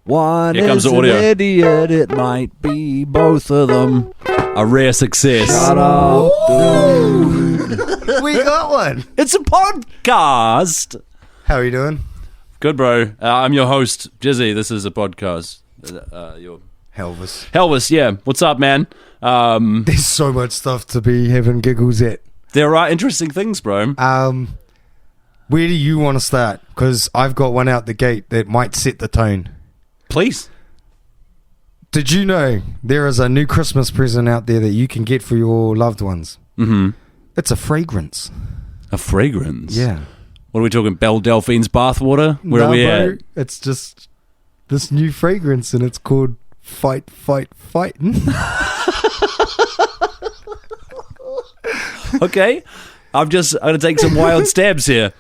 One Here comes is the audio. an idiot, it might be both of them. A rare success. Shut up, dude. We got one. It's a podcast. How are you doing? Good, bro. I'm your host, Jizzy. This is a podcast. Your Elvis. Yeah. What's up, man? There's so much stuff to be having giggles at. There are interesting things, bro. Where do you want to start? Because I've got one out the gate that might set the tone. Please. Did you know there is a new Christmas present out there that you can get for your loved ones? Mm-hmm. It's a fragrance. A fragrance? Yeah. What are we talking? Belle Delphine's bathwater? Where are we bro, at? It's just this new fragrance and it's called Fightin'. Okay. I'm going to take some wild stabs here.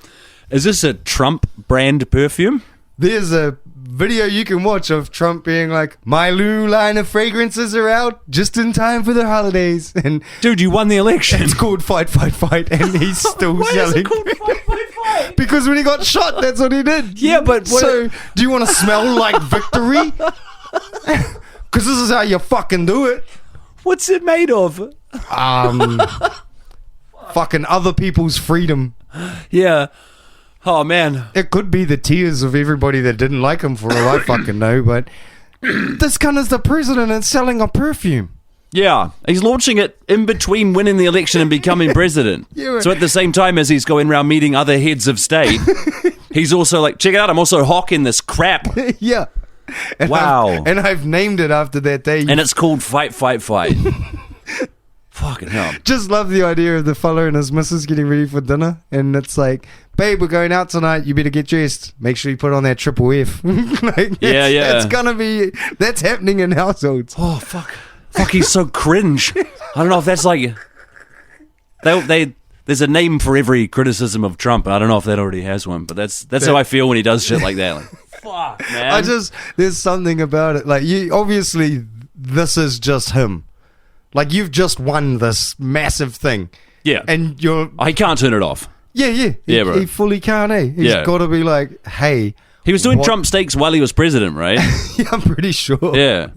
Is this a Trump brand perfume? There's a video you can watch of Trump being like, my new line of fragrances are out just in time for the holidays. And Dude, you won the election. it's called Fight, and he's still Why is selling. it called Fight? Because when he got shot, that's what he did. Yeah, but what- so do you want to smell like victory? Because this is how you fucking do it. What's it made of? Fucking other people's freedom. Yeah. Oh, man. It could be the tears of everybody that didn't like him for all I fucking know, but this cunt is the president and selling a perfume. Yeah. He's launching it in between winning the election and becoming president. Yeah. So at the same time as he's going around meeting other heads of state, he's also like, check it out, I'm also hawking this crap. Yeah. And Wow. I've named it after that day. And it's called Fight. Fucking hell. Just love the idea of the fella and his missus getting ready for dinner, and it's like, babe, we're going out tonight, you better get dressed, make sure you put on that triple F. Like, Yeah. it's gonna be, that's happening in households. Oh, fuck. Fuck, he's so cringe. I don't know if that's like... There's a name for every criticism of Trump. I don't know if that already has one, but that's how I feel when he does shit like that. Like, fuck, man. There's something about it. Like, you, obviously, this is just him. Like, you've just won this massive thing. Yeah. And you're... I can't turn it off. Yeah. Yeah, bro. He fully can't, eh? He's Yeah. got to be like, hey... He was doing what- Trump steaks while he was president, right? Yeah, I'm pretty sure. Yeah.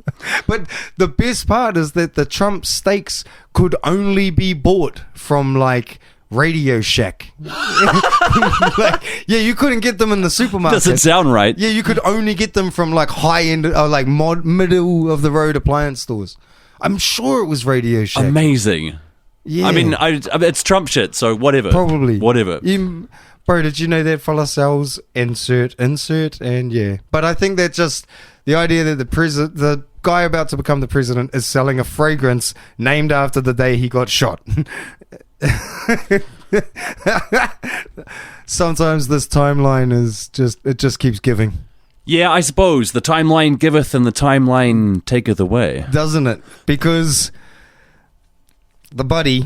But the best part is that the Trump steaks could only be bought from, like, Radio Shack. Like, yeah, you couldn't get them in the supermarket. Doesn't sound right. Yeah, you could only get them from, like, high-end, like, middle-of-the-road appliance stores. I'm sure it was Radio Shack. Amazing. Yeah. I mean, it's Trump shit, so whatever. Probably. Whatever. Bro, did you know that fella sells insert, and yeah. But I think that just the idea that the guy about to become the president is selling a fragrance named after the day he got shot. Sometimes this timeline is just keeps giving. Yeah, I suppose. The timeline giveth and the timeline taketh away. Doesn't it? Because the buddy,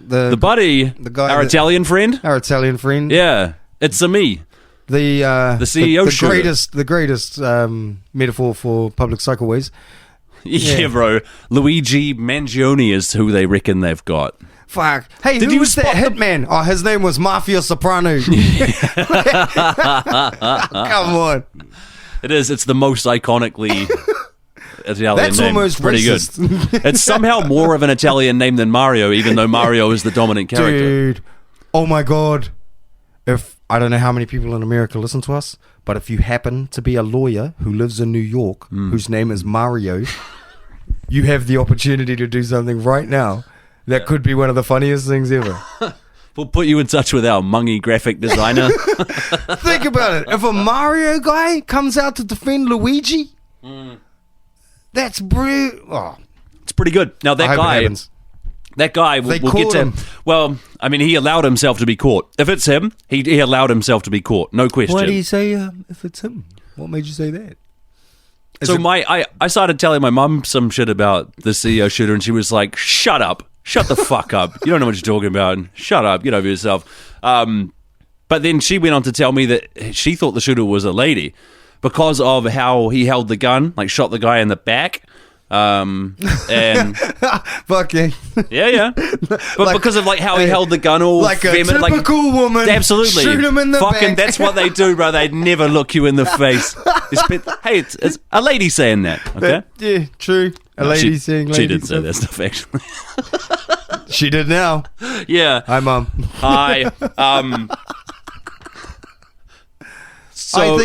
The buddy, the guy our Italian friend? our Italian friend, Yeah, it's a me. the CEO shooter. the greatest metaphor for public cycleways. Yeah, bro. Luigi Mangione is who they reckon they've got. Fuck. Hey, Did who you was that spot the- hitman? Oh, his name was Mafia Soprano. Come on. It is. It's the most iconically Italian That's name. almost Pretty racist. good. It's somehow more of an Italian name than Mario, even though Mario is the dominant character. Dude. Oh my God. If I don't know how many people in America listen to us, but if you happen to be a lawyer who lives in New York, whose name is Mario, you have the opportunity to do something right now that could be one of the funniest things ever. We'll put you in touch with our mungy graphic designer. Think about it. If a Mario guy comes out to defend Luigi, that's brilliant. Oh, It's pretty good. Now I hope it happens. that guy, They we'll get caught to him. Well, I mean, he allowed himself to be caught. If it's him, he allowed himself to be caught. No question. Why do you say if it's him? What made you say that? Is So it- I started telling my mum some shit about the CEO shooter, and she was like, "Shut up, shut the fuck up. You don't know what you're talking about. Shut up, get over yourself." But then she went on to tell me that she thought the shooter was a lady because of how he held the gun, like shot the guy in the back. And Fucking yeah, but Like- because of like how he held the gun all like a feminine, typical woman. absolutely, Shoot him in the fucking back. that's what they do, bro. They never look you in the face. Hey, it's a lady saying that. Okay. Yeah, true. A lady saying lady She did say stuff. that stuff actually. She did now. Yeah. Hi, Mum. Hi. So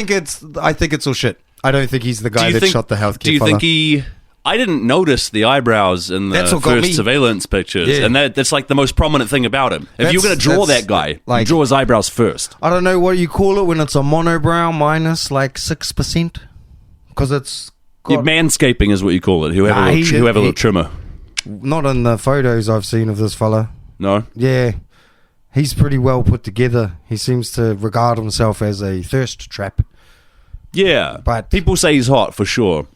I think it's all shit. I don't think he's the guy that shot the healthcare Do you fella. think he? I didn't notice the eyebrows in the That's what got first me. surveillance pictures, Yeah. and that's like the most prominent thing about him. If you're going to draw That's- that guy, you like- draw his eyebrows first. I don't know what you call it when it's a monobrow minus like 6%, because it's got, Manscaping is what you call it. Whoever Nah, whoever little trimmer. not in the photos I've seen of this fella. No. Yeah, he's pretty well put together. He seems to regard himself as a thirst trap. Yeah, But- people say he's hot for sure.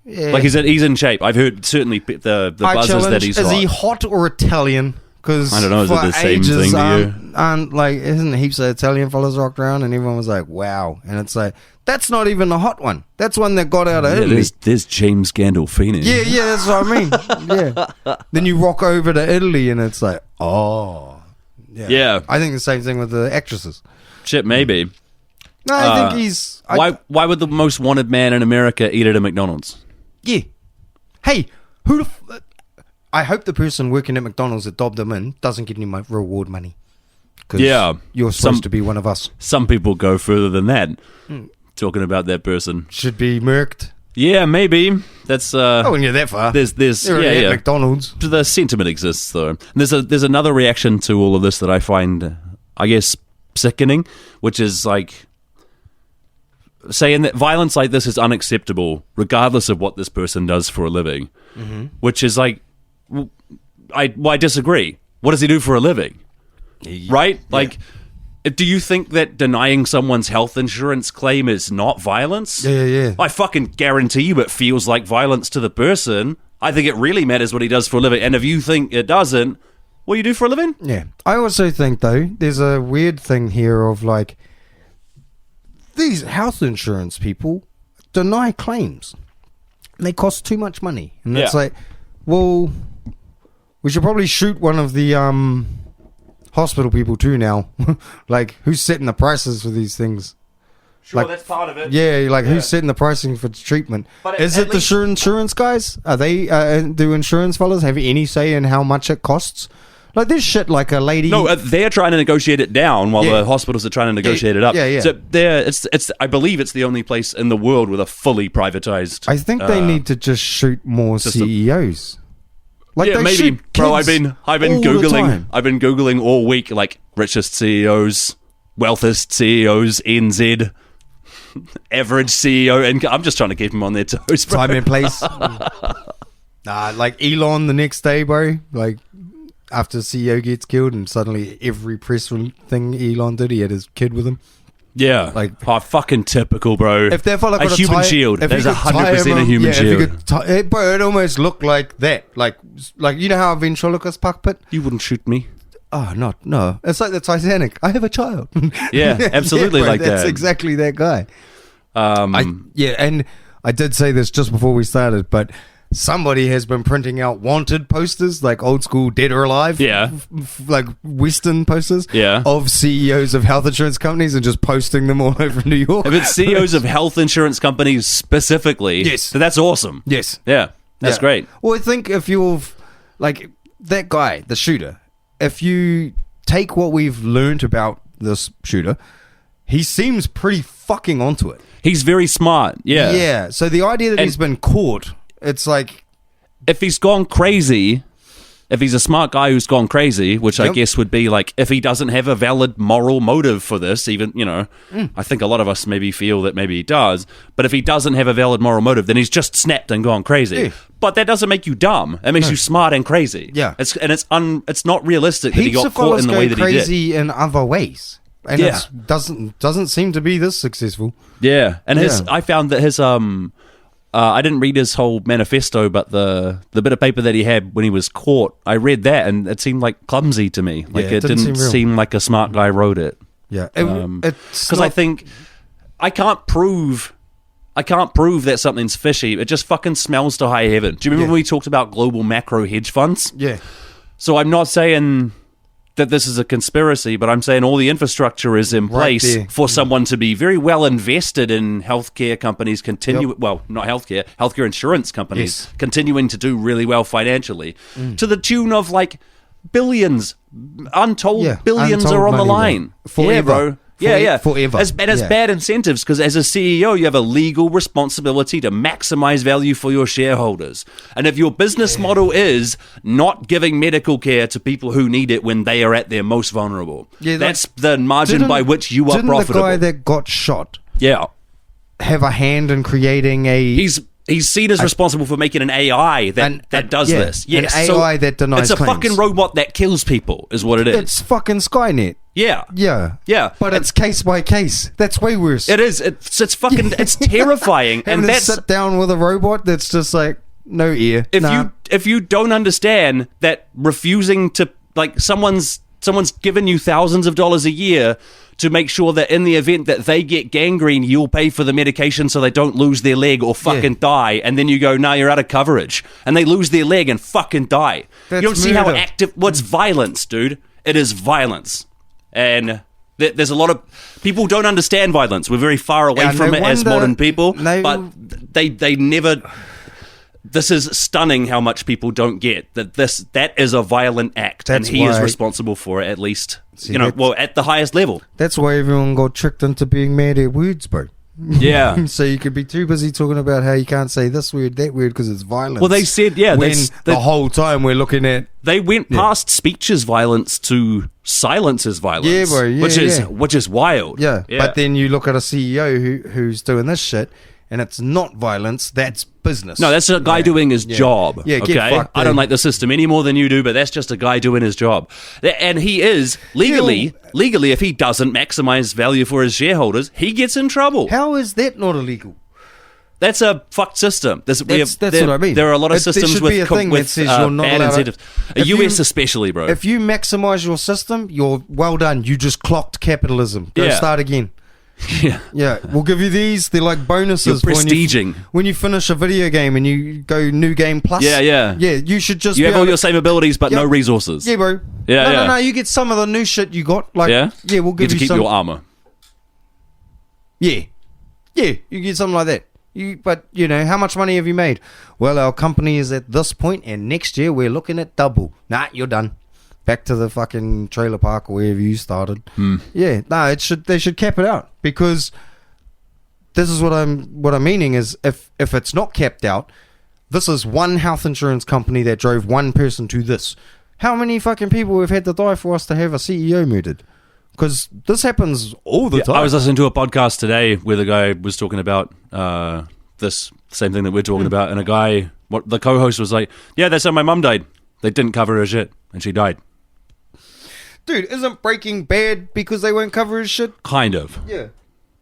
Yeah. Like he's in shape. I've heard certainly the I buzzes challenge, that he's is hot. he hot or Italian? Because I don't know, is it for the same ages, thing to you? And like, isn't heaps of Italian fellas rocked around, and everyone was like, "Wow!" And it's like, that's not even a hot one. That's one that got out of Yeah, Italy. there's James Gandolfini. Yeah, that's what I mean. Yeah. Then you rock over to Italy, and it's like, oh, Yeah. I think the same thing with the actresses. Shit, maybe. No, I think he's. Why would the most wanted man in America eat at a McDonald's? Yeah. Hey, I hope the person working at McDonald's that dobbed them in doesn't get any reward money. 'Cause Yeah. you're supposed to be one of us. Some people go further than that. Talking about that person. Should be murked. Yeah, maybe. That's I wouldn't get that far. there's You're already at McDonald's. The sentiment exists though. And there's another reaction to all of this that I find, I guess, sickening, which is like saying that violence like this is unacceptable regardless of what this person does for a living. Which is like, I disagree. What does he do for a living? Right? Like, do you think that denying someone's health insurance claim is not violence? Yeah. I fucking guarantee you it feels like violence to the person. I think it really matters what he does for a living. And if you think it doesn't, what do you do for a living? Yeah. I also think, though, there's a weird thing here of like, these health insurance people deny claims. They cost too much money. And it's Yeah. like, well, we should probably shoot one of the hospital people too now. Like, who's setting the prices for these things? Sure, Like- that's part of it. Yeah, like who's setting the pricing for treatment? But Is at it the least- insurance guys? Are they do insurance fellas have any say in how much it costs? Like this shit, like a lady. No, they're trying to negotiate it down while Yeah. the hospitals are trying to negotiate it up. Yeah. So it's. I believe it's the only place in the world with a fully privatized. I think they need to just shoot more system. CEOs. Like Yeah, they maybe, shoot bro. I've kids been all the googling. time. I've been googling all week, like richest CEOs, wealthiest CEOs, NZ, average CEO, and I'm just trying to keep them on their toes, bro. Time and place. Like Elon the next day, bro. Like after CEO gets killed, and suddenly every press thing Elon did, he had his kid with him. Yeah, Like- fucking typical, bro. If that fella a got a human tie- shield, if he there's could tie 100% a him- human yeah, shield. If he could tie, bro, it almost looked like that. Like you know how a ventriloquist puppet? You wouldn't shoot me. Oh, no. It's like the Titanic. I have a child. Yeah, absolutely bro, like that's that. exactly that guy. Um, And I did say this just before we started, but somebody has been printing out wanted posters, like old school Dead or Alive, Yeah. like Western posters, Yeah. of CEOs of health insurance companies and just posting them all over New York. if it's CEOs of health insurance companies specifically, Yes. then that's awesome. Yes. Yeah, that's Yeah. great. Well, I think if you've, like, that guy, the shooter, if you take what we've learned about this shooter, he seems pretty fucking onto it. He's very smart. Yeah. Yeah. So the idea that And- he's been caught, it's like, If he's gone crazy, if he's a smart guy who's gone crazy, which I Yep. guess would be like if he doesn't have a valid moral motive for this, even, I think a lot of us maybe feel that maybe he does, but if he doesn't have a valid moral motive, then he's just snapped and gone crazy. Yeah. But that doesn't make you dumb. It makes you smart and crazy. Yeah. It's not realistic that he heaps got of caught fellas in the go way that he did. crazy in other ways. And Yeah. it doesn't seem to be this successful. Yeah, and Yeah. I found that his I didn't read his whole manifesto, but the bit of paper that he had when he was caught, I read that, and it seemed like clumsy to me. Like Yeah, it it didn't didn't seem real. seem like a smart guy wrote it. Yeah. Because I think I can't prove that something's fishy. It just fucking smells to high heaven. Do you remember Yeah. when we talked about global macro hedge funds? Yeah. So I'm not saying that this is a conspiracy, but I'm saying all the infrastructure is in Right place there. for someone to be very well invested in healthcare companies well, not healthcare insurance companies Yes. continuing to do really well financially to the tune of like billions, untold Yeah, billions untold are on the money, line. bro. Yeah, Forever. bro. Yeah. Forever. It's Yeah. bad incentives because as a CEO, you have a legal responsibility to maximize value for your shareholders. And if your business model is not giving medical care to people who need it when they are at their most vulnerable, that's the margin by which you are profitable. Didn't the guy that got shot Yeah. have a hand in creating a... He's seen as responsible for making an AI that does this. Yes. An AI that denies It's a claims. fucking robot that kills people, is what it is. It's fucking Skynet. Yeah. Yeah. Yeah. But it's case by case. That's way worse. It is. It's fucking. It's terrifying, And and then that's sit down with a robot that's just like, no ear. if you don't understand that refusing to like someone's given you thousands of dollars a year to make sure that in the event that they get gangrene, you'll pay for the medication so they don't lose their leg or fucking die. And then you go, nah, you're out of coverage. And they lose their leg and fucking die. That's you don't see how murder. active... What's violence, dude? It is violence. And there's a lot of... People don't understand violence. We're very far away from it as modern people. But they never... This is stunning how much people don't get that is a violent act, and he is responsible for it, at least, at the highest level. That's why everyone got tricked into being mad at words, bro. Yeah. So you could be too busy talking about how you can't say this word, that word, because it's violence. Well, they said, the whole time we're looking at... They went past speech is violence to silence is violence. Yeah, bro, yeah, which is wild. Yeah, but then you look at a CEO who's doing this shit, and it's not violence, that's business. No, that's a guy doing his job. Yeah, get okay? fucked, I don't dude. like the system any more than you do, but that's just a guy doing his job. And he is, legally, if he doesn't maximize value for his shareholders, he gets in trouble. How is that not illegal? That's a fucked system. That's what I mean. There are a lot of There systems should with be a thing that says you're not bad allowed to- incentives. If US you- especially, bro. If you maximize your system, you're well done. You just clocked capitalism. Go start again. Yeah. Yeah, we'll give you these. They're like bonuses. You're for prestiging. when you finish a video game and you go new game plus. Yeah. Yeah, you should just. You be have all able your same abilities, but no Yep. resources. Yeah, bro. Yeah, No. You get some of the new shit you got. Like, Yeah? we'll You give get to you keep some. your armor. Yeah, you get something like that. But how much money have you made? Well, our company is at this point, and next year we're looking at double. Nah, you're done. Back to the fucking trailer park or wherever you started. Yeah, no, they should cap it out, because this is what I'm meaning is if it's not capped out, this is one health insurance company that drove one person to this. How many fucking people have had to die for us to have a CEO murdered? Because this happens all the time. I was listening to a podcast today where the guy was talking about this same thing that we're talking about, and the co-host was like, "Yeah, that's how my mum died. They didn't cover her shit, and she died." Dude, isn't Breaking Bad because they won't cover his shit? Kind of. Yeah.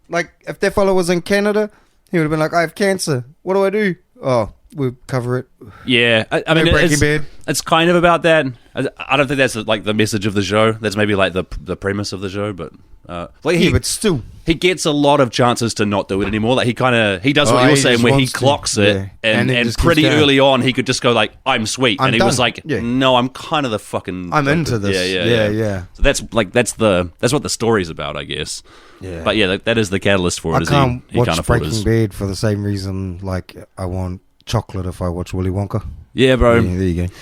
Like, if that fellow was in Canada, he would have been like, I have cancer. What do I do? Oh, we'll cover it. Yeah, I mean, Breaking Bad. it's kind of about that. I don't think that's like the message of the show. That's maybe like the premise of the show, but but still, he gets a lot of chances to not do it anymore. Like he does what Oh, you're he saying, just where he wants to. clocks it, Yeah. and then just pretty keeps going. early on he could just go like, "I'm sweet," I'm and he done. was like, Yeah. "No, I'm kind of the fucking I'm into this. Yeah. So that's what the story's about, I guess. Yeah. But yeah, that is the catalyst for it. I is can't he watch can't afford Breaking Bad for the same reason like I want chocolate if I watch Willy Wonka. Yeah, bro. Yeah, there you go.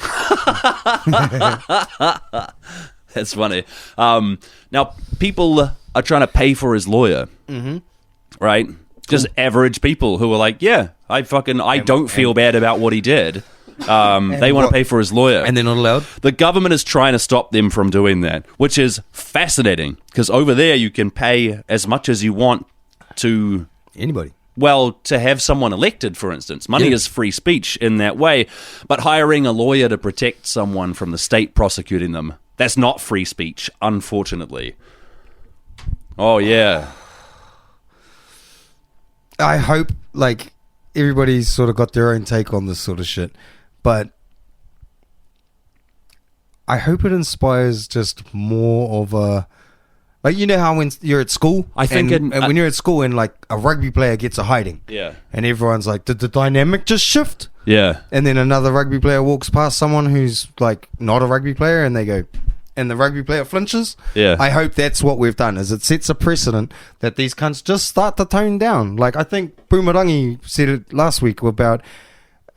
That's funny. Now, people are trying to pay for his lawyer, right? Just average people who are like, yeah, I don't feel bad about what he did. They want to pay for his lawyer. And they're not allowed? The government is trying to stop them from doing that, which is fascinating, because over there you can pay as much as you want to... Anybody. Well, to have someone elected, for instance. Money is free speech in that way. But hiring a lawyer to protect someone from the state prosecuting them, that's not free speech, unfortunately. Oh, yeah. I hope, like, everybody's sort of got their own take on this sort of shit. But I hope it inspires just more of a... Like, you know how when you're at school, I think and when you're at school and like a rugby player gets a hiding, Yeah. and everyone's like, did the dynamic just shift? Yeah. And then another rugby player walks past someone who's like not a rugby player, and they go, and the rugby player flinches. Yeah. I hope that's what we've done, is it sets a precedent that these cunts just start to tone down. Like, I think Boomerangi said it last week about,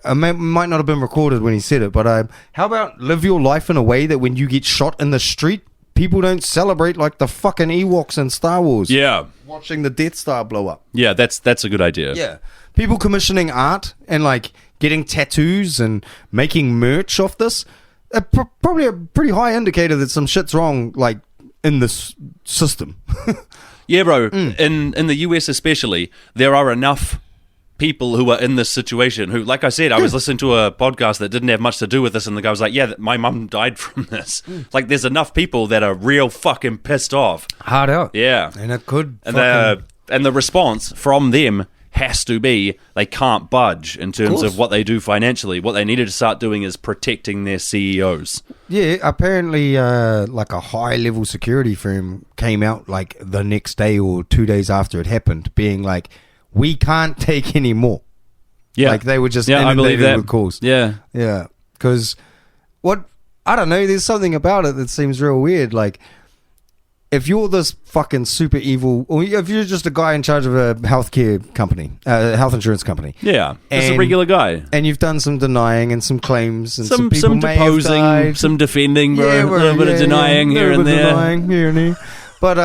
might not have been recorded when he said it, but how about live your life in a way that when you get shot in the street, people don't celebrate like the fucking Ewoks in Star Wars. Yeah. Watching the Death Star blow up. Yeah, that's a good idea. Yeah. People commissioning art and like getting tattoos and making merch off this, probably a pretty high indicator that some shit's wrong, like, in this system. Yeah, bro. In the US especially, there are enough people who are in this situation who, like I said, I was listening to a podcast that didn't have much to do with this, and the guy was like, yeah, my mum died from this. Like, there's enough people that are real fucking pissed off. Hard out. Yeah. And it could and the response from them has to be they can't budge in terms of what they do financially. What they needed to start doing is protecting their CEOs. Yeah, apparently like a high-level security firm came out like the next day or 2 days after it happened, being like, we can't take any more. Yeah. Like, they were just inundated with calls. Yeah. Yeah. Because I don't know, there's something about it that seems real weird. Like, if you're this fucking super evil, or if you're just a guy in charge of a healthcare company, health insurance company. Yeah. Just a regular guy. And you've done some denying and some claims and some people may have deposing, died. some defending, bro. A little bit of denying here and there. Denying here and there. But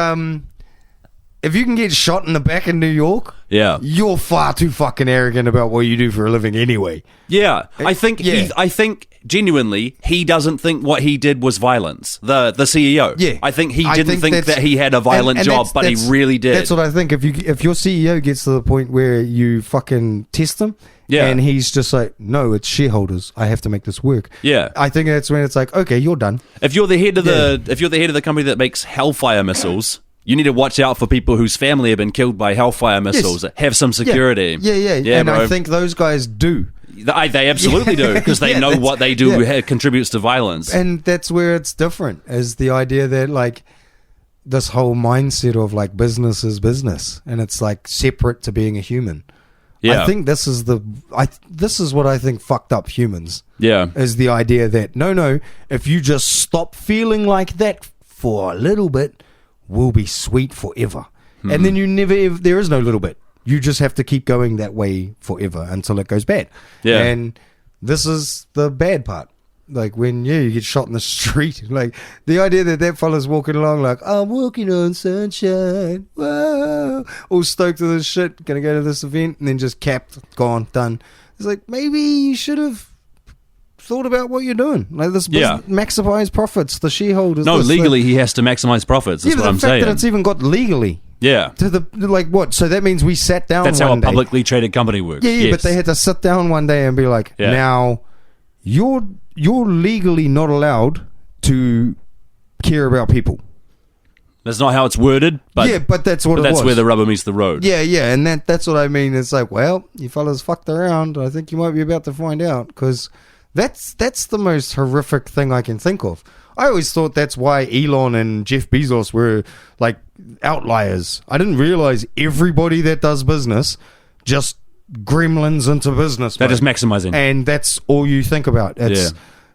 if you can get shot in the back in New York, you're far too fucking arrogant about what you do for a living anyway. Yeah, I think genuinely he doesn't think what he did was violence. The CEO. Yeah, I think he didn't think that he had a violent job, but he really did. That's what I think. If your CEO gets to the point where you fucking test him, and he's just like, no, it's shareholders, I have to make this work. Yeah, I think that's when it's like, okay, you're done. If you're the head of the company that makes Hellfire missiles, you need to watch out for people whose family have been killed by Hellfire missiles. Yes. Have some security. Yeah, and bro. I think those guys do. They absolutely do, because they know what they do contributes to violence. And that's where it's different, is the idea that, like, this whole mindset of, like, business is business, and it's, like, separate to being a human. Yeah. I think this is what I think fucked up humans. Yeah. Is the idea that, no, if you just stop feeling like that for a little bit, we'll be sweet forever. Mm-hmm. And then there is no little bit. You just have to keep going that way forever until it goes bad. Yeah. And this is the bad part. Like, when you get shot in the street, like, the idea that fella's walking along like, I'm walking on sunshine, whoa, all stoked with this shit, gonna go to this event, and then just capped, gone, done. It's like, maybe you should have thought about what you're doing. Like, this maximize profits, the shareholders. No, legally he has to maximize profits. That's what I'm saying. The fact that it's even got legally. Yeah. To the, like, what? So that means we sat down. That's how a publicly traded company works. Yeah, yes. But they had to sit down one day and be like, now you're legally not allowed to care about people. That's not how it's worded, but but that's what that's where the rubber meets the road. Yeah, and that's what I mean. It's like, well, you fellas fucked around. I think you might be about to find out, because that's the most horrific thing I can think of. I always thought that's why Elon and Jeff Bezos were, like, outliers. I didn't realize everybody that does business just gremlins into business. They're just maximizing. And that's all you think about.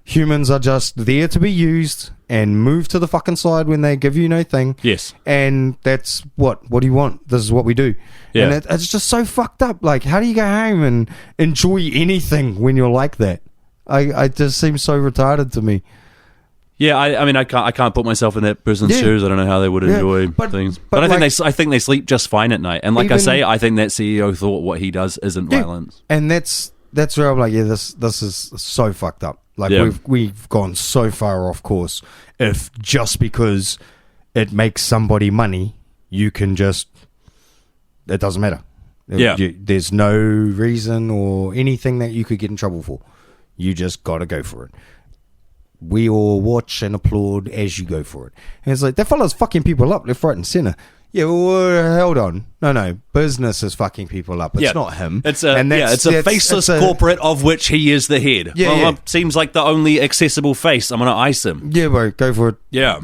Humans are just there to be used and move to the fucking side when they give you no thing. Yes. And that's what do you want? This is what we do. Yeah. And it's just so fucked up. Like, how do you go home and enjoy anything when you're like that? I just seems so retarded to me. Yeah, I mean, I can't put myself in that person's shoes. I don't know how they would enjoy things, but I think they sleep just fine at night. And like I say, I think that CEO thought what he does isn't violence. And that's where I'm like, this is so fucked up. Like, we've gone so far off course. If just because it makes somebody money, you can just, it doesn't matter. There's no reason or anything that you could get in trouble for. You just got to go for it. We all watch and applaud as you go for it. And it's like, that fella's fucking people up left, right, and center. Yeah, well, hold on. No. Business is fucking people up. It's not him. It's a faceless corporate of which he is the head. It seems like the only accessible face. I'm going to ice him. Yeah, bro, go for it. Yeah.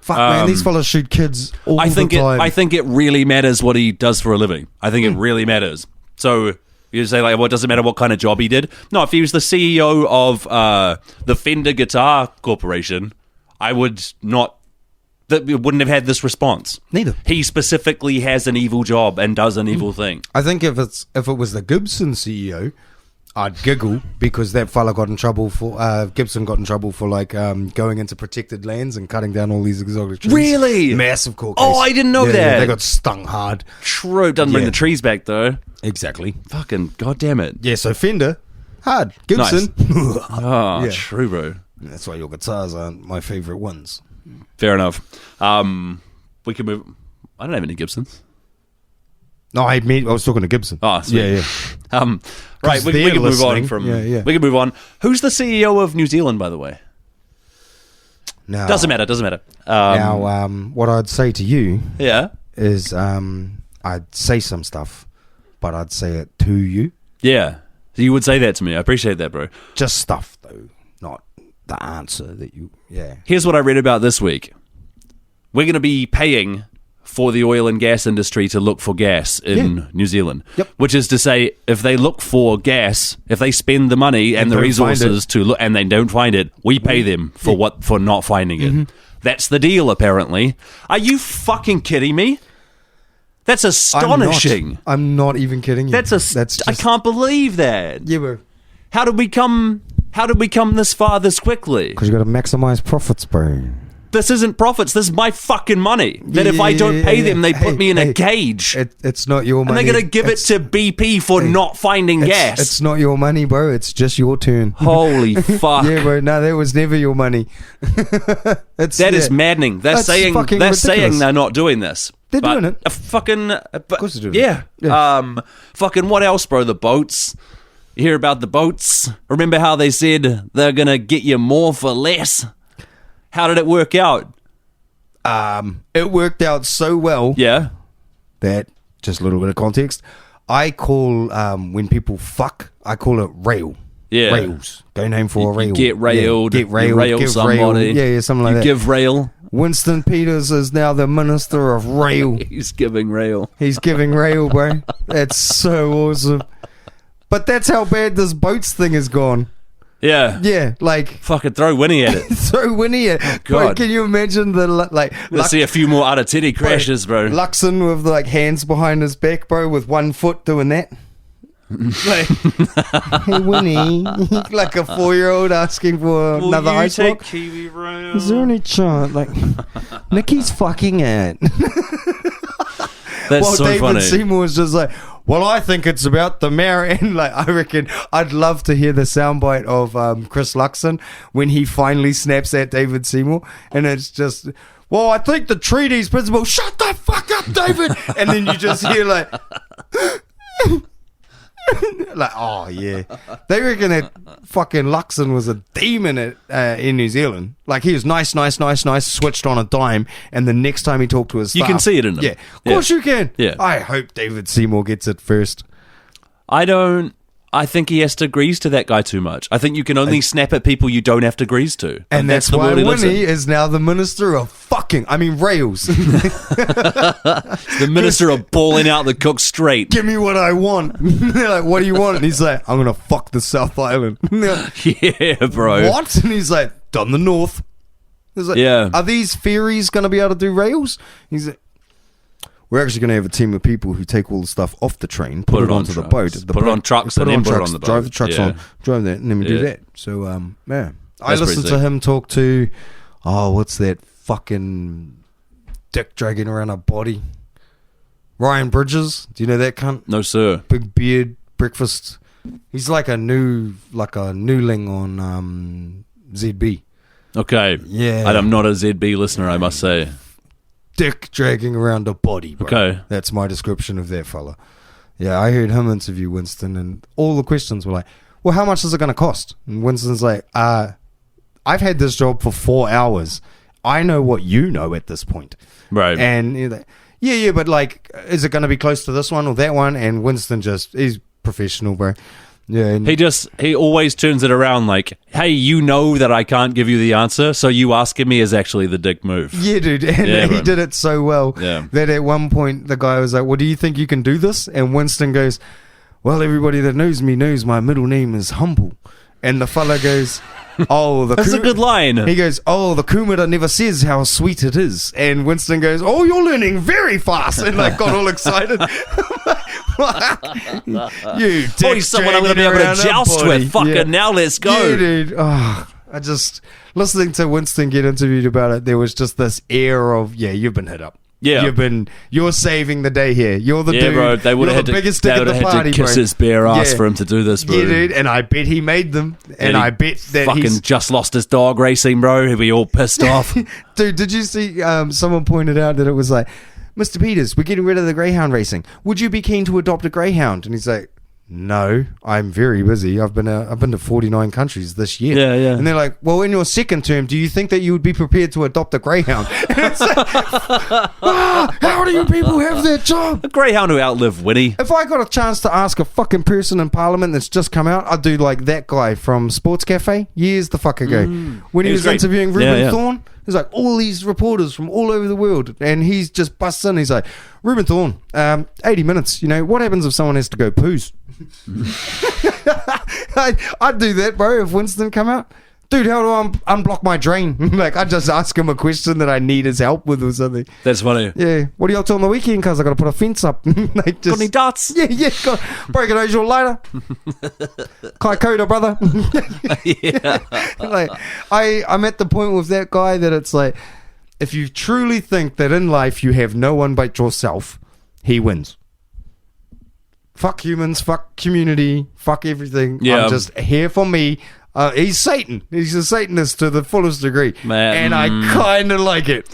Fuck, man, these fellas shoot kids all the time. I think it really matters what he does for a living. I think it really matters. So you say, like, well, it doesn't matter what kind of job he did. No, if he was the CEO of the Fender Guitar Corporation, I would not. That we wouldn't have had this response. Neither. He specifically has an evil job and does an evil thing. I think if it was the Gibson CEO, I'd giggle because that fella got in trouble for Gibson got in trouble for like going into protected lands and cutting down all these exotic trees. Really? Massive court case. Oh, I didn't know that. Yeah, they got stung hard. True. Doesn't bring Yeah. the trees back though. Exactly. Fucking goddamn it. Yeah, so Fender, hard. Gibson. Oh, Yeah. true, bro. That's why your guitars aren't my favourite ones. Fair enough. We can move. I don't have any Gibsons. No, I was talking to Gibson. Oh, sweet. Yeah. Right, we they're can move on listening. from. Yeah. We can move on. Who's the CEO of New Zealand, by the way? Now, Doesn't matter. What I'd say to you Yeah. is I'd say some stuff, but I'd say it to you. Yeah. You would say that to me. I appreciate that, bro. Just stuff, though, not the answer that you... Yeah. Here's what I read about this week. We're going to be paying for the oil and gas industry to look for gas in New Zealand. Yep. Which is to say, if they look for gas, if they spend the money and the don't find resources to look, and they don't find it, we pay them for not finding it. That's the deal, apparently. Are you fucking kidding me? That's astonishing. I'm not even kidding you. I can't believe that. Yeah, bro. How did we come this far this quickly? Because you got to maximize profits, bro. This isn't profits. This is my fucking money. That if I don't pay them, they put me in a cage. It's not your money. And they're going to give it to BP for not finding gas. It's not your money, bro. It's just your turn. Holy fuck. Yeah, bro. No, that was never your money. That is maddening. They're That's saying fucking they're ridiculous. saying they're not doing this. They're But doing it. Of course they're doing it. Yeah. Fucking what else, bro? The boats. You hear about the boats? Remember how they said they're going to get you more for less? How did it work out? It worked out so well Yeah. that, just a little bit of context, I call, when people fuck, I call it rail. Yeah. Rails. Go name for a rail. You get railed. Yeah, get railed. You rail give somebody. rail. Yeah, something like You that. give rail. Winston Peters is now the minister of rail. He's giving rail. He's giving rail, bro. That's so awesome. But that's how bad this boats thing has gone. Yeah. Yeah, like Fucking throw Winnie at it. throw Winnie at. Bro, God. can you imagine the like? Let's see a few more Aratiri crashes, bro. Luxon with like hands behind his back, bro, with one foot doing that. Like, hey Winnie, like a 4-year-old asking for another ice block. Kiwi rail? Is there any chance? Like, Nikki's fucking it. That's While so David funny. Seymour was just like, well, I think it's about the mayor. And like, I reckon I'd love to hear the soundbite of Chris Luxon when he finally snaps at David Seymour. And it's just, well, I think the treaty's principle, shut the fuck up, David. And then you just hear like, like, oh yeah. They reckon that fucking Luxon was a demon in New Zealand. Like he was nice, switched on a dime, and the next time he talked to his You staff, can see it in him. Yeah, of course you can. Yeah. I hope David Seymour gets it first. I think he has to grease to that guy too much. I think you can only snap at people you don't have to grease to. And that's the why world he lives Winnie in. is now the minister of rails. The minister of balling out the cook straight. Give me what I want. They're like, what do you want? And he's like, I'm going to fuck the South Island. Yeah, bro. What? And he's like, done the North. He's like, Yeah. Are these ferries going to be able to do rails? He's like, we're actually going to have a team of people who take all the stuff off the train, put it on onto the trucks. boat. Put it on trucks and then put it on the boat. Drive the trucks Yeah. on, drive that, and then we do Yeah. that. So, yeah. I That's listened pretty to sick. him talk to, what's that fucking dick dragging around a body? Ryan Bridges. Do you know that cunt? No, sir. Big beard, breakfast. He's like a newling on ZB. Okay. Yeah. And I'm not a ZB listener, I must say. Dick dragging around a body, bro. Okay. That's my description of that fella. Yeah, I heard him interview Winston, and all the questions were like, well, how much is it going to cost? And Winston's like, I've had this job for 4 hours. I know what you know at this point. Right. And you're like, yeah, but like, is it going to be close to this one or that one? And Winston he's professional, bro. Yeah, and He always turns it around like, hey, you know that I can't give you the answer, so you asking me is actually the dick move. yeah, dude, and Yeah, he bro. did it so well Yeah. that at one point the guy was like, well, do you think you can do this? And Winston goes, well, everybody that knows me knows my middle name is Humble. And the fella goes, oh, That's a good line. He goes, oh, the kumara never says how sweet it is. And Winston goes, oh, you're learning very fast. And like got all excited. You dick, Oh, he's someone I'm going to be able to joust with. Fucking now, let's go. Yeah, dude. Oh, I just, listening to Winston get interviewed about it, there was just this air of, yeah, you've been hit up. Yeah. You're saving the day here. You're the dude. Bro, they would have had the biggest stick at the party, to kiss bro. his bare ass Yeah. for him to do this, bro. Yeah, dude. And I bet he made them. And I bet that fucking he's... just lost his dog racing, bro. He'll be all pissed off. Dude, did you see someone pointed out that it was like, Mr. Peters, we're getting rid of the greyhound racing. Would you be keen to adopt a greyhound? And he's like, no, I'm very busy. I've been to 49 countries this year. Yeah, yeah. And they're like, well, in your second term, do you think that you would be prepared to adopt a greyhound? And it's like, how do you people have that job? A greyhound who outlived Winnie. If I got a chance to ask a fucking person in Parliament that's just come out, I'd do like that guy from Sports Cafe years the fuck ago. When he was great. interviewing Ruben Yeah. Thorne, there's like all these reporters from all over the world, and he's just busts in. He's like, Ruben Thorne, 80 minutes, you know, what happens if someone has to go poos? I'd do that, bro, if Winston come out. Dude, how do I unblock my drain? Like, I just ask him a question that I need his help with or something. That's funny. Yeah. What do y'all do on the weekend? Because I got to put a fence up. Like, just, Got any darts? yeah. Bro, can I use your lighter? Kaikoda, brother. Yeah. Like, I'm at the point with that guy that it's like, if you truly think that in life you have no one but yourself, he wins. Fuck humans, fuck community, fuck everything. Yeah. I'm just here for me. He's Satan. He's a Satanist to the fullest degree. Man, and I kind of like it.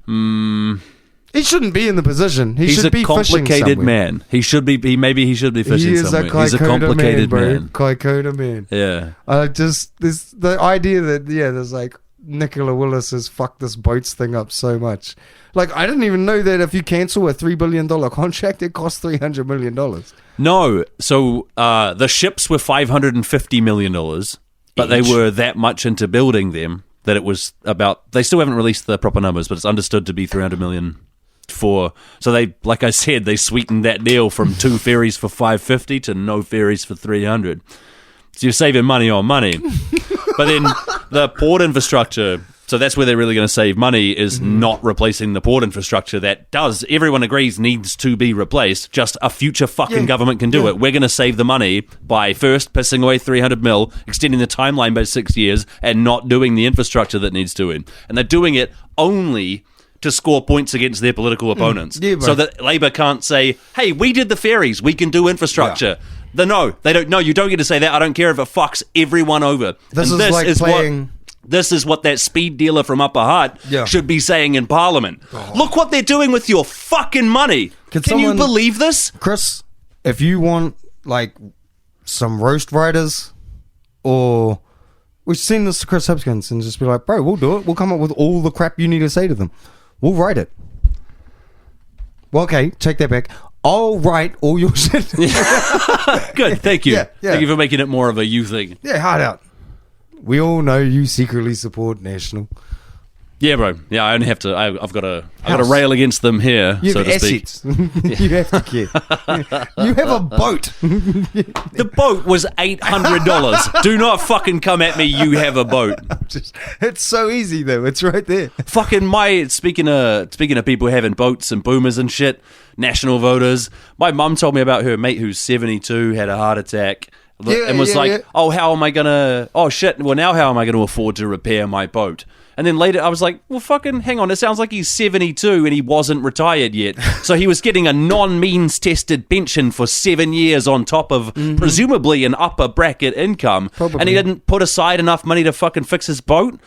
He shouldn't be in the position. He's should a be fishing complicated somewhere. man. He should be. Maybe he should be fishing He is somewhere. He's a complicated man. Kaikoda man. Yeah. The idea that there's like Nicola Willis has fucked this boats thing up so much. Like, I didn't even know that if you cancel a $3 billion contract, it costs $300 million. No. So the ships were $550 million, but they were that much into building them that it was about. They still haven't released the proper numbers, but it's understood to be $300 million. So they, like I said, they sweetened that deal from 2 ferries for $550 to no ferries for $300. So you're saving money on money. But then the port infrastructure, so that's where they're really going to save money, is not replacing the port infrastructure that does, everyone agrees, needs to be replaced. Just a future fucking government can do it. We're going to save the money by first pissing away 300 mil, extending the timeline by 6 years, and not doing the infrastructure that needs doing. And they're doing it only to score points against their political opponents. So that Labour can't say, hey, we did the ferries, we can do infrastructure. No, they don't. No, you don't get to say that. I don't care if it fucks everyone over. This is like playing... This is what that speed dealer from Upper Hutt should be saying in Parliament. Look what they're doing with your fucking money. Can you believe this? Chris, if you want, like, some roast writers, or... We've seen this to Chris Hipkins and just be like, bro, we'll do it. We'll come up with all the crap you need to say to them. We'll write it. Well, okay, take that back. I'll write all your shit. Good, thank you. Yeah. Thank you for making it more of a you thing. Yeah, hard out. We all know you secretly support National. Yeah, bro. Yeah, I only have to. I've got to rail against them here, You so have to assets. speak. You have to care. You have a boat. The boat was $800. Do not fucking come at me. You have a boat. It's so easy though. It's right there. Fucking speaking of people having boats and boomers and shit, national voters. My mum told me about her mate who's 72, had a heart attack. And was oh, how am I gonna? Oh shit! Well, now how am I gonna afford to repair my boat? And then later, I was like, well, fucking hang on. It sounds like he's 72 and he wasn't retired yet. So he was getting a non-means tested pension for 7 years on top of presumably an upper bracket income. Probably. And he didn't put aside enough money to fucking fix his boat.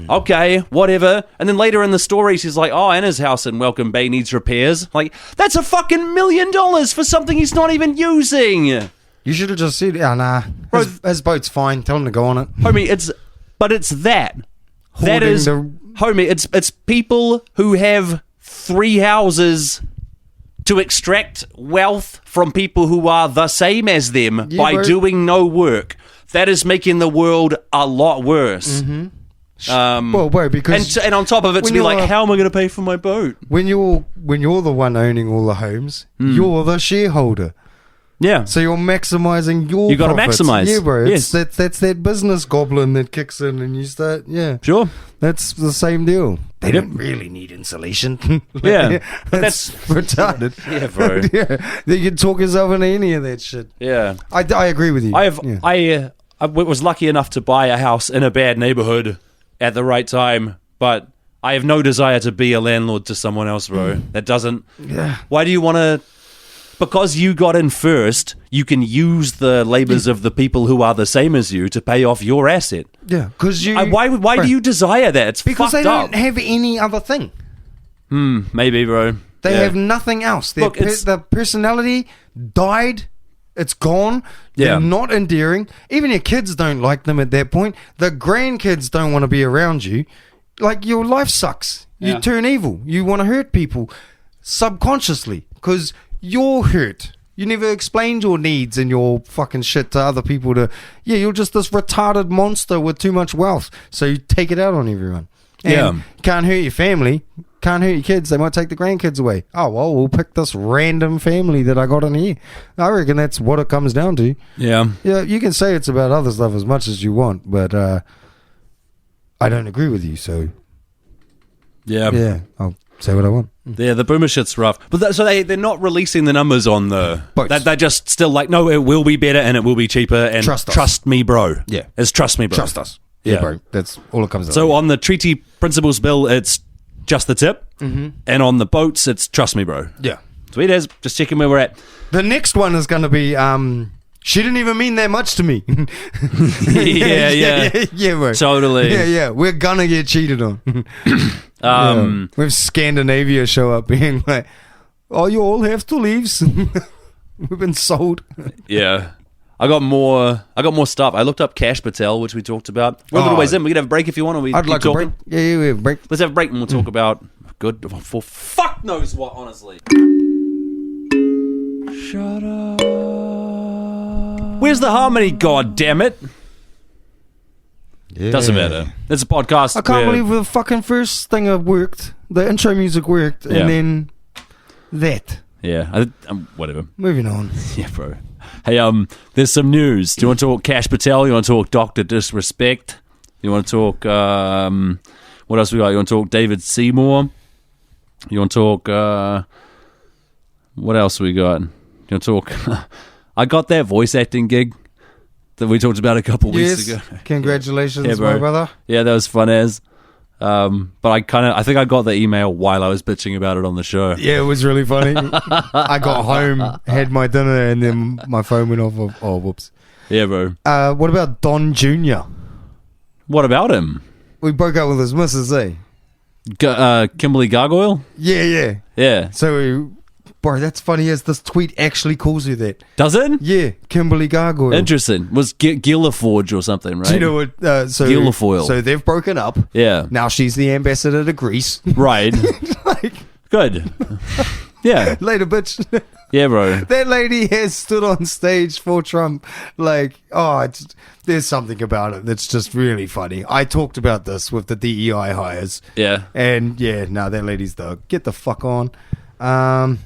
Okay, whatever. And then later in the story, she's like, oh, and his house in Welcome Bay needs repairs. Like, that's a fucking $1 million for something he's not even using. You should have just said, nah. His boat's fine. Tell him to go on it. Homie, it's that. That is, homie, it's people who have 3 houses to extract wealth from people who are the same as them by doing no work. That is making the world a lot worse. Well, bro, because and on top of it, to be like, how am I going to pay for my boat? When you're the one owning all the homes, you're the shareholder. Yeah. So you're maximizing your You gotta profits. maximize. Yeah, bro. Yes. That's that business goblin that kicks in and you start, yeah. Sure. That's the same deal. They Yep. don't really need insulation. Yeah. that's retarded. Yeah, bro. Yeah. You can talk yourself into any of that shit. Yeah. I agree with you. I was lucky enough to buy a house in a bad neighborhood at the right time, but I have no desire to be a landlord to someone else, bro. That doesn't... Yeah. Why do you want to... Because you got in first, you can use the labors of the people who are the same as you to pay off your asset. Yeah, because you... Why do you desire that? It's Because fucked they up. don't have any other thing. Maybe, bro. They Yeah. have nothing else. Their Look, it's- the personality died. It's gone. Yeah. They're not endearing. Even your kids don't like them at that point. The grandkids don't want to be around you. Like, your life sucks. You Yeah. turn evil. You want to hurt people subconsciously because you're hurt. You never explained your needs and your fucking shit to other people you're just this retarded monster with too much wealth. So you take it out on everyone. And Yeah. can't hurt your family. Can't hurt your kids. They might take the grandkids away. Oh, well, we'll pick this random family that I got in here. I reckon that's what it comes down to. Yeah. Yeah, you can say it's about other stuff as much as you want, but I don't agree with you, so yeah, I'll say what I want. Yeah, the boomer shit's rough. But so they're not releasing the numbers on the... Boats. They're just still like, no, it will be better and it will be cheaper. And Trust us. trust me, bro. Yeah. It's trust me, bro. Trust us. Yeah. Yeah, bro. That's all it comes down So to. on the treaty principles bill, it's just the tip. Mm-hmm. And on the boats, it's trust me, bro. Yeah. Sweet as. Just checking where we're at. The next one is going to be, she didn't even mean that much to me. Yeah, bro. Totally. Yeah. We're going to get cheated on. Yeah. We have Scandinavia show up being like, oh, you all have to leave. We've been sold. Yeah. I got more stuff. I looked up Cash Patel, which we talked about. We're a little ways in. We could have a break if you want. Or we I'd keep like talking. a break. Yeah, we have a break. Let's have a break and we'll talk about good for fuck knows what, honestly. Shut up. Where's the harmony, god damn it? Yeah. Doesn't matter. It's a podcast. I can't where- believe the fucking first thing worked. The intro music worked, Yeah. and then that. Yeah, whatever. Moving on. Yeah, bro. Hey, there's some news. Do you want to talk Cash Patel? You want to talk Dr. Disrespect? You want to talk, what else we got? You want to talk David Seymour? You want to talk, what else we got? You want to talk, I got that voice acting gig that we talked about a couple weeks ago. Congratulations, Yeah, bro. my brother. Yeah, that was fun as. But I think I got the email while I was bitching about it on the show. Yeah, it was really funny. I got home, had my dinner, and then my phone went off. Oh, whoops. Yeah, bro. What about Don Jr.? What about him? We broke up with his missus, eh? Kimberly Gargoyle? Yeah. Yeah. So, bro, that's funny as this tweet actually calls you that. Does it? Yeah, Kimberly Gargoyle. Interesting. Was Gilliforge or something, right? Do you know what? Guilfoyle. So they've broken up. Yeah. Now she's the ambassador to Greece. Right. Like, Good. Yeah. later, bitch. Yeah, bro. That lady has stood on stage for Trump. Like, there's something about it that's just really funny. I talked about this with the DEI hires. Yeah. And yeah, no, that lady's get the fuck on. I've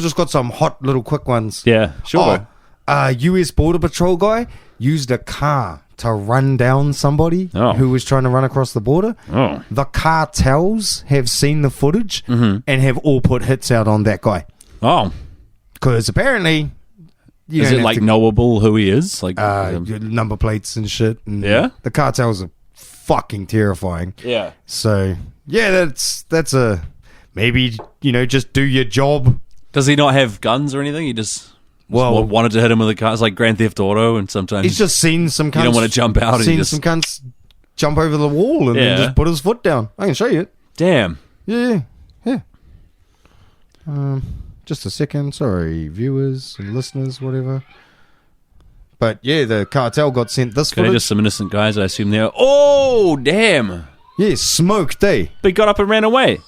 just got some hot little quick ones. Yeah. Sure. US Border Patrol guy used a car to run down somebody who was trying to run across the border. Oh. The cartels have seen the footage and have all put hits out on that guy. Oh. Because apparently... Is it like knowable who he is? Like number plates and shit. And Yeah? The cartels are fucking terrifying. Yeah. So, yeah, that's a... Maybe, just do your job. Does he not have guns or anything? He just wanted to hit him with a car. It's like Grand Theft Auto, and sometimes He's just seen some cunts... you don't want to jump out. And Seen just, some cunts jump over the wall and then Yeah. just put his foot down. I can show you it. damn. Yeah. Just a second. Sorry, viewers and listeners, whatever. But yeah, the cartel got sent this Okay, footage. just some innocent guys, I assume they're... Oh, damn. Yeah, smoked, eh? But he got up and ran away.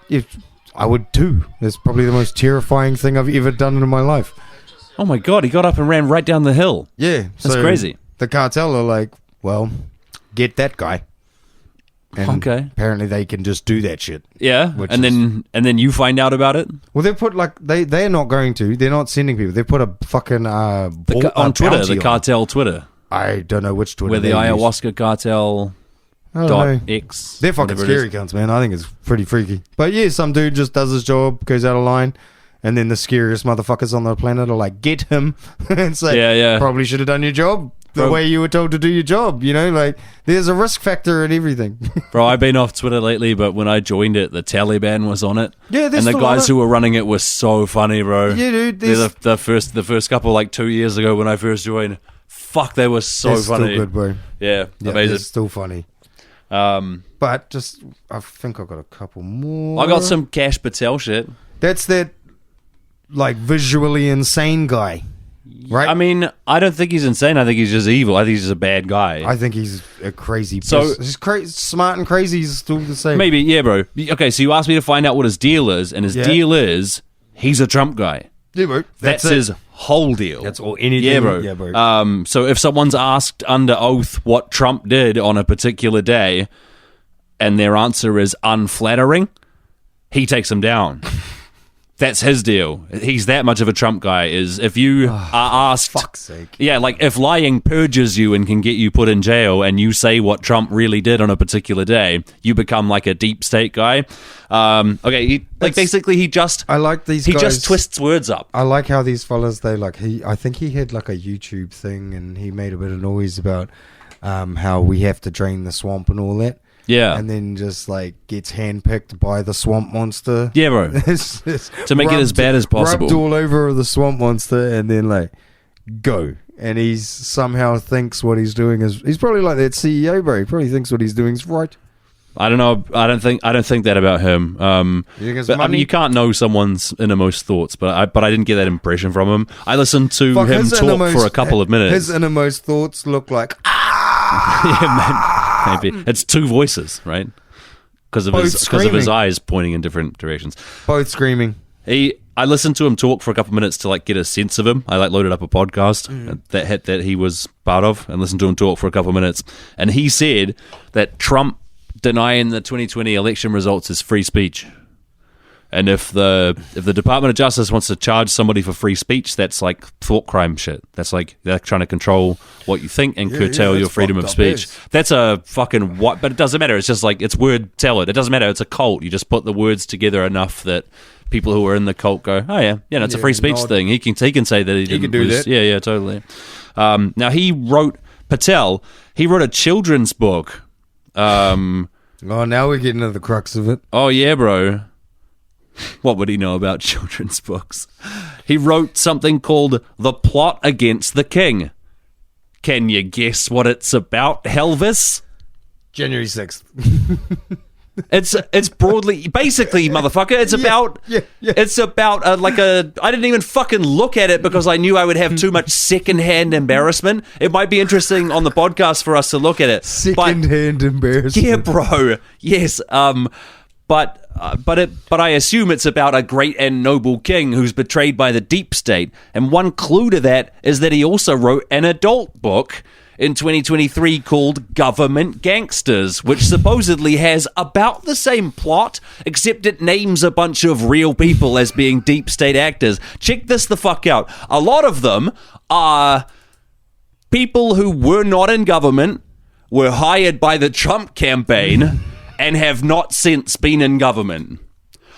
If I would too. That's probably the most terrifying thing I've ever done in my life. Oh, my God. He got up and ran right down the hill. Yeah. That's crazy. The cartel are like, well, get that guy. And Okay. apparently they can just do that shit. Yeah, Which and then you find out about it Well, they put like they're not going to. They're not sending people. They put a fucking on Twitter, the bounty on. cartel Twitter, I don't know which Twitter. where the they use. ayahuasca cartel I don't know. .x. They're fucking whatever it scary cunts, man. I think it's pretty freaky. But yeah, some dude just does his job, goes out of line, and then the scariest motherfuckers on the planet are like, get him. And say, Yeah. probably should have done your job the Bro. way you were told to do your job. You know, like there's a risk factor in everything. Bro, I've been off Twitter lately, but when I joined it, the Taliban was on it. Yeah, they're and the still guys on it. who were running it were so funny, bro. Yeah, dude. They're the first couple, like 2 years ago when I first joined. Fuck, they were so they're funny. still good, bro. Yeah, Yeah, amazing. they're still funny. But just, I think I got a couple more. I got some Cash Patel shit. That's that, like, visually insane guy, right? I mean, I don't think he's insane. I think he's just evil. I think he's just a bad guy. I think he's a crazy So- person. He's smart and crazy. He's still the same. Maybe, yeah, bro. Okay, so you asked me to find out what his deal is, and his Yeah. deal is he's a Trump guy. Yeah, bro. That's it. his whole deal. That's all. Anything. Yeah, bro. Yeah, bro. So if someone's asked under oath what Trump did on a particular day, and their answer is unflattering, he takes them down. That's his deal. He's that much of a Trump guy. Is if you are asked, Fuck's sake. yeah, like if lying purges you and can get you put in jail, and you say what Trump really did on a particular day, you become like a deep state guy. Okay, basically he just I like these he guys. just twists words up. I like how these fellas, they like, I think he had like a YouTube thing and he made a bit of noise about how we have to drain the swamp and all that. Yeah, And then just like gets handpicked by the swamp monster. yeah, bro. It's just To make it as bad as possible. Rubbed all over the swamp monster and then like go. And he's somehow thinks what he's doing is, he's probably like that CEO, bro. He probably thinks what he's doing is right. I don't know. I don't think that about him. You think it's But I mean, money? you can't know soman's innermost thoughts. But I didn't get that impression from him. I listened to Fuck, him his talk innermost- for a couple of minutes. His innermost thoughts look like Yeah, maybe it's two voices, right? Because of Both his screaming. eyes pointing in different directions. both screaming. I listened to him talk for a couple of minutes to like get a sense of him. I like loaded up a podcast that he was part of and listened to him talk for a couple of minutes. And he said that Trump denying the 2020 election results is free speech. And if the Department of Justice wants to charge somebody for free speech, that's like thought crime shit. That's like they're trying to control what you think and curtail that's your freedom of fucked up, speech. yes. That's a fucking what? But it doesn't matter. It's just like it's word salad. It doesn't matter. It's a cult. You just put the words together enough that people who are in the cult go, oh yeah, it's a Yeah, free speech nod. thing. He can say that he didn't can do lose. that. Yeah, totally. Now he wrote a children's book. Oh, now we're getting to the crux of it. Oh, yeah, bro. What would he know about children's books? He wrote something called The Plot Against the King. Can you guess what it's about, Helvis? January 6th. It's broadly, basically, motherfucker, it's about, yeah. it's about I didn't even fucking look at it because I knew I would have too much secondhand embarrassment. It might be interesting on the podcast for us to look at it. Second-hand embarrassment. Yeah, bro. Yes. But I assume it's about a great and noble king who's betrayed by the deep state. And one clue to that is that he also wrote an adult book in 2023 called Government Gangsters, which supposedly has about the same plot, except it names a bunch of real people as being deep state actors. Check this the fuck out. A lot of them are people who were not in government, were hired by the Trump campaign, and have not since been in government.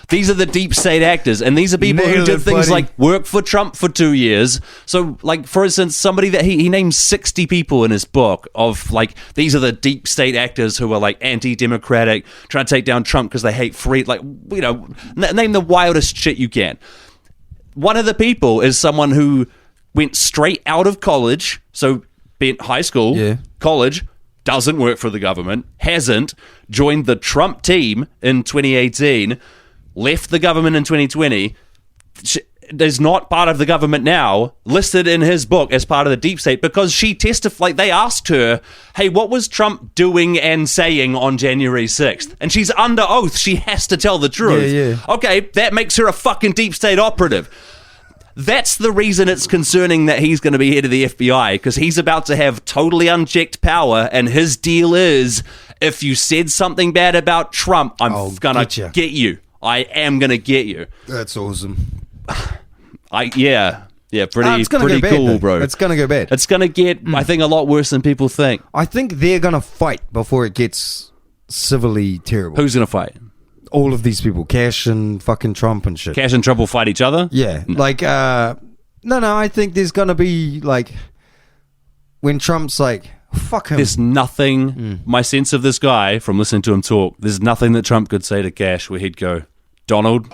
These are the deep state actors, and these are people who Nailed did it, things buddy. like work for Trump for 2 years. So, like, for instance, somebody that he names 60 people in his book of, like, these are the deep state actors who are, like, anti-democratic, trying to take down Trump because they hate free, like, you know, name the wildest shit you can. One of the people is someone who went straight out of college, so bent high school, Yeah. college, doesn't work for the government, hasn't, joined the Trump team in 2018, left the government in 2020, is not part of the government now, listed in his book as part of the deep state because she testified, like they asked her, hey, what was Trump doing and saying on January 6th? And she's under oath. She has to tell the truth. Yeah. Okay, that makes her a fucking deep state operative. That's the reason it's concerning that he's going to be head of the FBI, because he's about to have totally unchecked power, and his deal is if you said something bad about Trump, I'm gonna get you. I am gonna get you. That's awesome. Pretty cool, bro. It's gonna go bad. It's gonna get, I think, a lot worse than people think. I think they're gonna fight before it gets civilly terrible. Who's gonna fight? All of these people, Cash and fucking Trump and shit. Cash and Trump will fight each other? Yeah, like no, I think there's gonna be like when Trump's like, fuck him. There's nothing. My sense of this guy from listening to him talk, there's nothing that Trump could say to Cash where he'd go, Donald.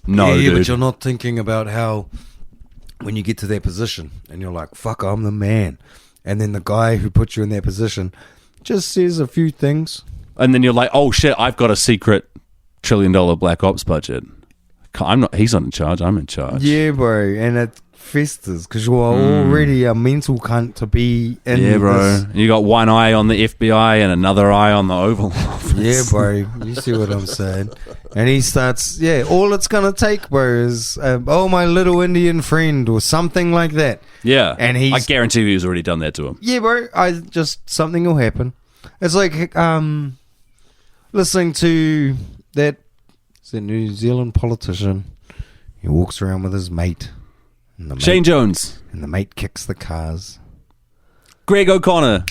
No, yeah, dude. But you're not thinking about how when you get to their position and you're like, fuck, I'm the man. And then the guy who put you in their position just says a few things. And then you're like, oh shit, I've got a secret $1 trillion black ops budget. He's not in charge, I'm in charge. Yeah, bro. And it festers because you're already a mental cunt to be in. Yeah, bro. This. You got one eye on the FBI and another eye on the Oval Office. Yeah, bro. You see what I'm saying? And he starts, all it's going to take, bro, is, my little Indian friend or something like that. Yeah. And I guarantee you he's already done that to him. Yeah, bro. Something will happen. It's like listening to that New Zealand politician. He walks around with his mate. Shane Jones. And the mate kicks the cars. Greg O'Connor.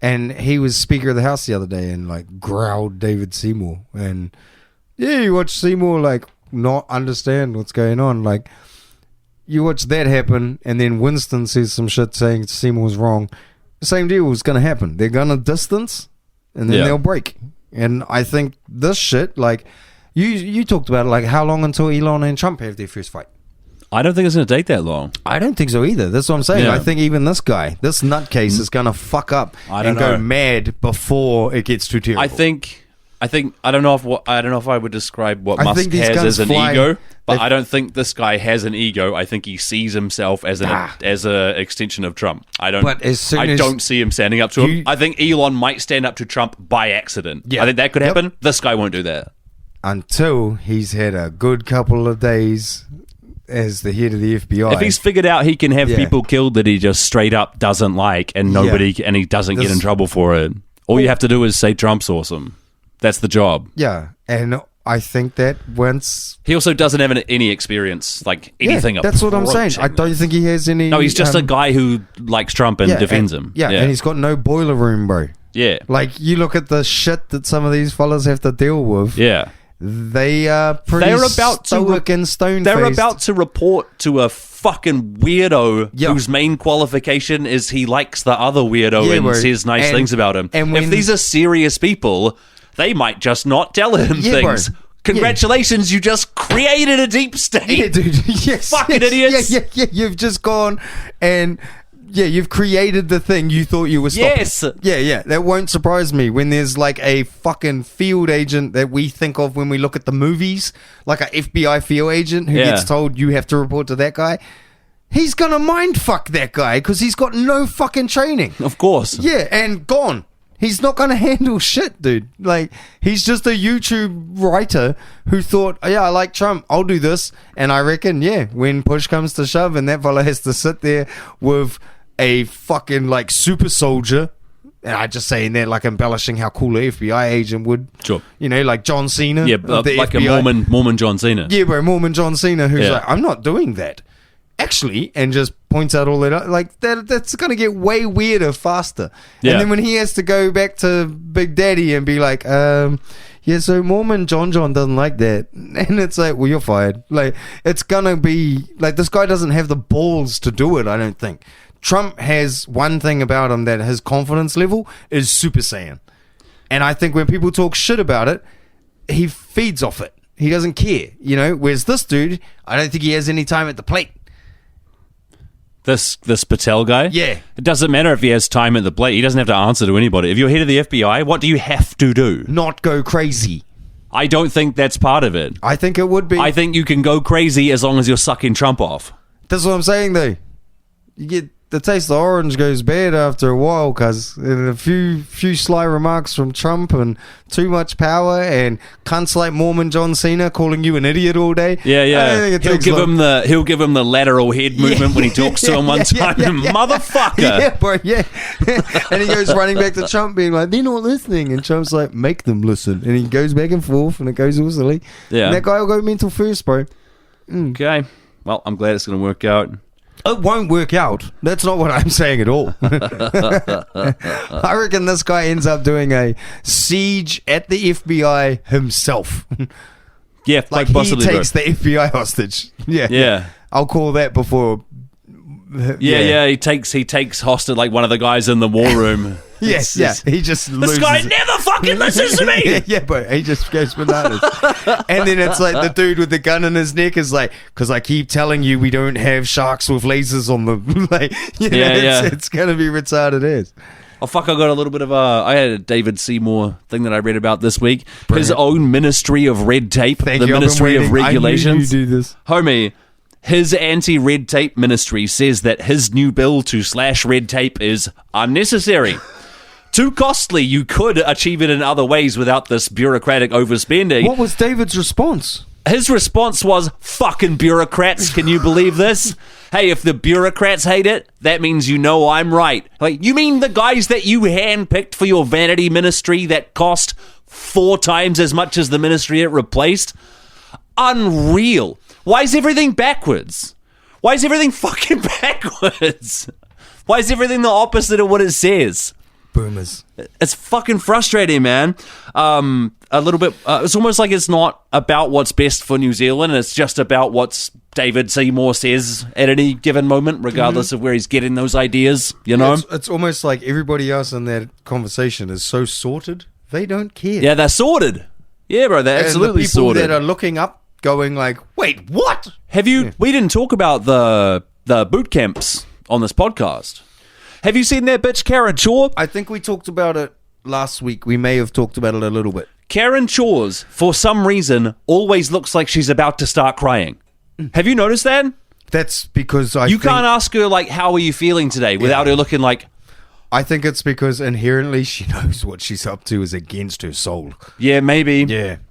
And he was Speaker of the House the other day and like growled David Seymour. And you watch Seymour like not understand what's going on. Like you watch that happen and then Winston says some shit saying Seymour was wrong. The same deal was going to happen. They're going to distance and then they'll break. And I think this shit, like you talked about it, like how long until Elon and Trump have their first fight? I don't think it's going to take that long. I don't think so either. That's what I'm saying. Yeah. I think even this guy, this nutcase, is going to fuck up and go mad before it gets too terrible. I don't know if I would describe what Musk has as an ego, but I don't think this guy has an ego. I think he sees himself as an extension of Trump. I don't see him standing up to him. I think Elon might stand up to Trump by accident. Yeah. I think that could happen. This guy won't do that. Until he's had a good couple of days as the head of the FBI. If he's figured out he can have people killed that he just straight up doesn't like and and he doesn't get in trouble for it, all you have to do is say Trump's awesome. That's the job. Yeah, and I think that once... He also doesn't have any experience, like anything. That's what I'm saying. I don't think he has any... No, he's just a guy who likes Trump and defends him. Yeah, and he's got no boiler room, bro. Yeah. Like, you look at the shit that some of these fellas have to deal with. Yeah. They are pretty stoic and stone-faced. They're about to report to a fucking weirdo whose main qualification is he likes the other weirdo and says nice things about him. And if these are serious people, they might just not tell him things. Bro. Congratulations, you just created a deep state. Yeah, dude. Yes. Fucking idiots. Yeah. You've just gone and... Yeah, you've created the thing you thought you were stopping. Yes. Yeah. That won't surprise me when there's like a fucking field agent that we think of when we look at the movies, like a FBI field agent who gets told you have to report to that guy. He's gonna mind fuck that guy because he's got no fucking training. Of course. Yeah, and gone. He's not gonna handle shit, dude. Like, he's just a YouTube writer who thought, I like Trump, I'll do this. And I reckon, when push comes to shove and that fella has to sit there with a fucking like super soldier, and I just saying that like embellishing how cool an FBI agent would, sure, like John Cena, like FBI. a Mormon John Cena, bro, Mormon John Cena, who's like, I'm not doing that actually, and just points out all that, like that's gonna get way weirder faster. And then when he has to go back to Big Daddy and be like, so Mormon John doesn't like that, and it's like, well, you're fired. Like, it's gonna be like, this guy doesn't have the balls to do it, I don't think. Trump has one thing about him, that his confidence level is Super Saiyan. And I think when people talk shit about it, he feeds off it. He doesn't care, Whereas this dude, I don't think he has any time at the plate. This Patel guy? Yeah. It doesn't matter if he has time at the plate. He doesn't have to answer to anybody. If you're head of the FBI, what do you have to do? Not go crazy. I don't think that's part of it. I think it would be. I think you can go crazy as long as you're sucking Trump off. That's what I'm saying, though. You get... the taste of orange goes bad after a while, cuz a few sly remarks from Trump and too much power and cunts like Mormon John Cena calling you an idiot all day. Yeah. He'll give him the lateral head movement when he talks to him one time. Motherfucker. Yeah, bro, yeah. And he goes running back to Trump being like, they're not listening. And Trump's like, make them listen. And he goes back and forth and it goes all silly. Yeah. And that guy will go mental first, bro. Okay. Well, I'm glad it's going to work out. It won't work out. That's not what I'm saying at all. I reckon this guy ends up doing a siege at the FBI himself. Yeah, like he takes the FBI hostage. Yeah. I'll call that before. Yeah. He takes hostage like one of the guys in the war room. Yes. He just loses. This guy never fucking listens to me. Yeah, but he just goes bananas. And then it's like the dude with the gun in his neck is like, because I keep telling you we don't have sharks with lasers on them. Like, it's gonna be retarded as. Oh fuck! I got a little bit of I had a David Seymour thing that I read about this week. Brilliant. His own Ministry of Red Tape, Thank the you, Ministry of Regulations. I knew you do this, homie. His anti-red tape ministry says that his new bill to slash red tape is unnecessary. Too costly. You could achieve it in other ways without this bureaucratic overspending. What was David's response? His response was, fucking bureaucrats, can you believe this? Hey, if the bureaucrats hate it, that means you know I'm right. Like, you mean the guys that you handpicked for your vanity ministry that cost 4 times as much as the ministry it replaced? Unreal. Why is everything backwards? Why is everything fucking backwards? Why is everything the opposite of what it says? Boomers. It's fucking frustrating, man. A little bit. It's almost like it's not about what's best for New Zealand. It's just about what David Seymour says at any given moment, regardless of where he's getting those ideas. You know, it's almost like everybody else in that conversation is so sorted. They don't care. Yeah, they're sorted. Yeah, bro, they're absolutely and the people sorted. that are looking up, going like, "Wait, what?" Have you? Yeah. We didn't talk about the boot camps on this podcast. Have you seen that bitch Karen Shaw? I think we talked about it last week. We may have talked about it a little bit. Karen Shaw's, for some reason, always looks like she's about to start crying. Have you noticed that? That's because you can't ask her, like, how are you feeling today without her looking like... I think it's because inherently she knows what she's up to is against her soul. Yeah, maybe.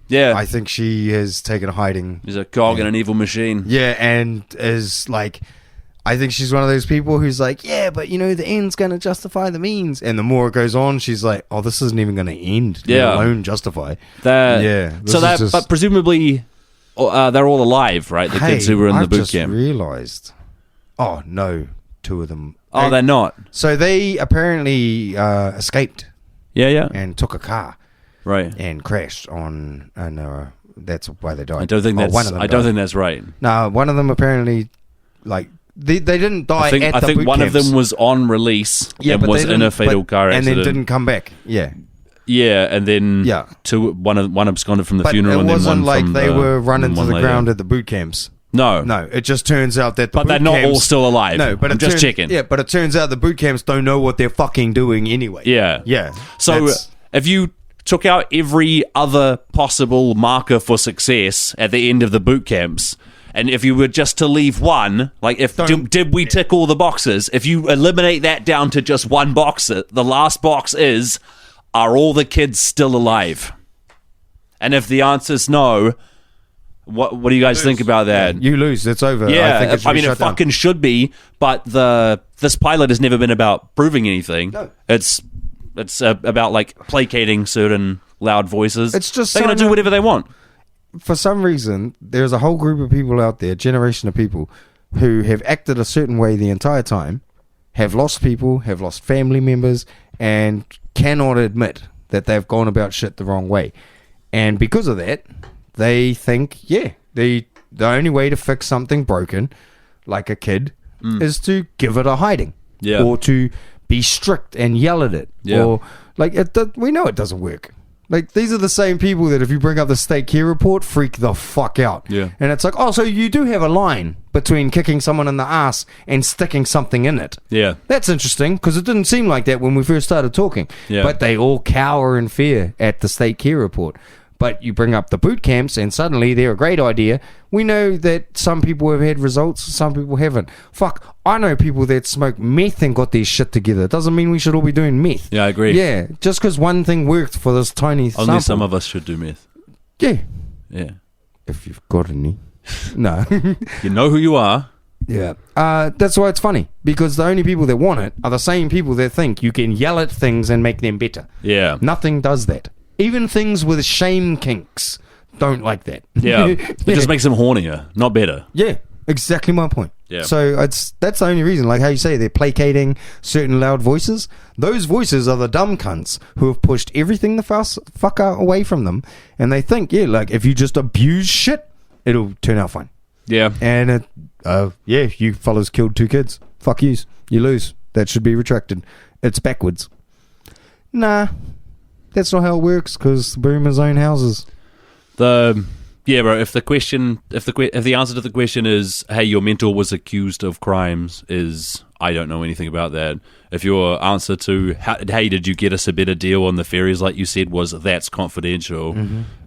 Yeah. I think she has taken a hiding. She's a cog in an evil machine. Yeah, and is like... I think she's one of those people who's like, yeah, but you know, the end's going to justify the means. And the more it goes on, she's like, oh, this isn't even going to end. Let alone justify. But presumably, they're all alive, right? The kids who were in the boot camp. I just realized. Oh, no. 2 of them. Oh, they're not. So they apparently escaped. Yeah. And took a car. Right. And crashed on, and that's why they died. I don't think that's right. No, one of them apparently, like, They didn't die at the boot camps. I think one of them was on release and was in a fatal car accident. And then didn't come back. Yeah. Yeah, and then one absconded from the funeral and then one from it wasn't like they were running to the ground at the boot camps. No. It just turns out that But they're not all still alive. No, but I'm just checking. Yeah, but it turns out the boot camps don't know what they're fucking doing anyway. Yeah. So if you took out every other possible marker for success at the end of the boot camps... And if you were just to leave one, like did we tick all the boxes? If you eliminate that down to just one box, the last box is, are all the kids still alive? And if the answer's no, what do you guys think about that? You lose. It's over. Yeah, I mean, it fucking should be, but this pilot has never been about proving anything. No. It's about like placating certain loud voices. It's just they're going to do whatever they want. For some reason, there's a whole group of people out there, generation of people, who have acted a certain way the entire time, have lost people, have lost family members, and cannot admit that they've gone about shit the wrong way. And because of that, they think, the only way to fix something broken, like a kid, is to give it a hiding. Yeah. Or to be strict and yell at it. Yeah. Or, like, we know it doesn't work. Like, these are the same people that if you bring up the state care report, freak the fuck out. Yeah. And it's like, oh, so you do have a line between kicking someone in the ass and sticking something in it. Yeah. That's interesting, because it didn't seem like that when we first started talking. Yeah. But they all cower in fear at the state care report. But you bring up the boot camps and suddenly they're a great idea. We know that some people have had results, some people haven't. Fuck, I know people that smoke meth and got their shit together. Doesn't mean we should all be doing meth. Yeah, I agree. Yeah, just because one thing worked for this tiny Only sample. some of us should do meth. Yeah. Yeah. If you've got any. No. You know who you are. Yeah. That's why it's funny. Because the only people that want it are the same people that think you can yell at things and make them better. Yeah. Nothing does that. Even things with shame kinks don't like that. Yeah. It just makes them hornier, not better. Yeah, exactly my point. Yeah. So that's the only reason, like how you say, they're placating certain loud voices. Those voices are the dumb cunts who have pushed everything the fuck out away from them, and they think, yeah, like if you just abuse shit, it'll turn out fine. Yeah. And you fellas killed 2 kids. Fuck yous. You lose. That should be retracted. It's backwards. Nah. That's not how it works, because boomers own houses. Bro. If the answer to the question is, hey, your mentor was accused of crimes, is I don't know anything about that. If your answer to hey, did you get us a better deal on the ferries, like you said, was that's confidential,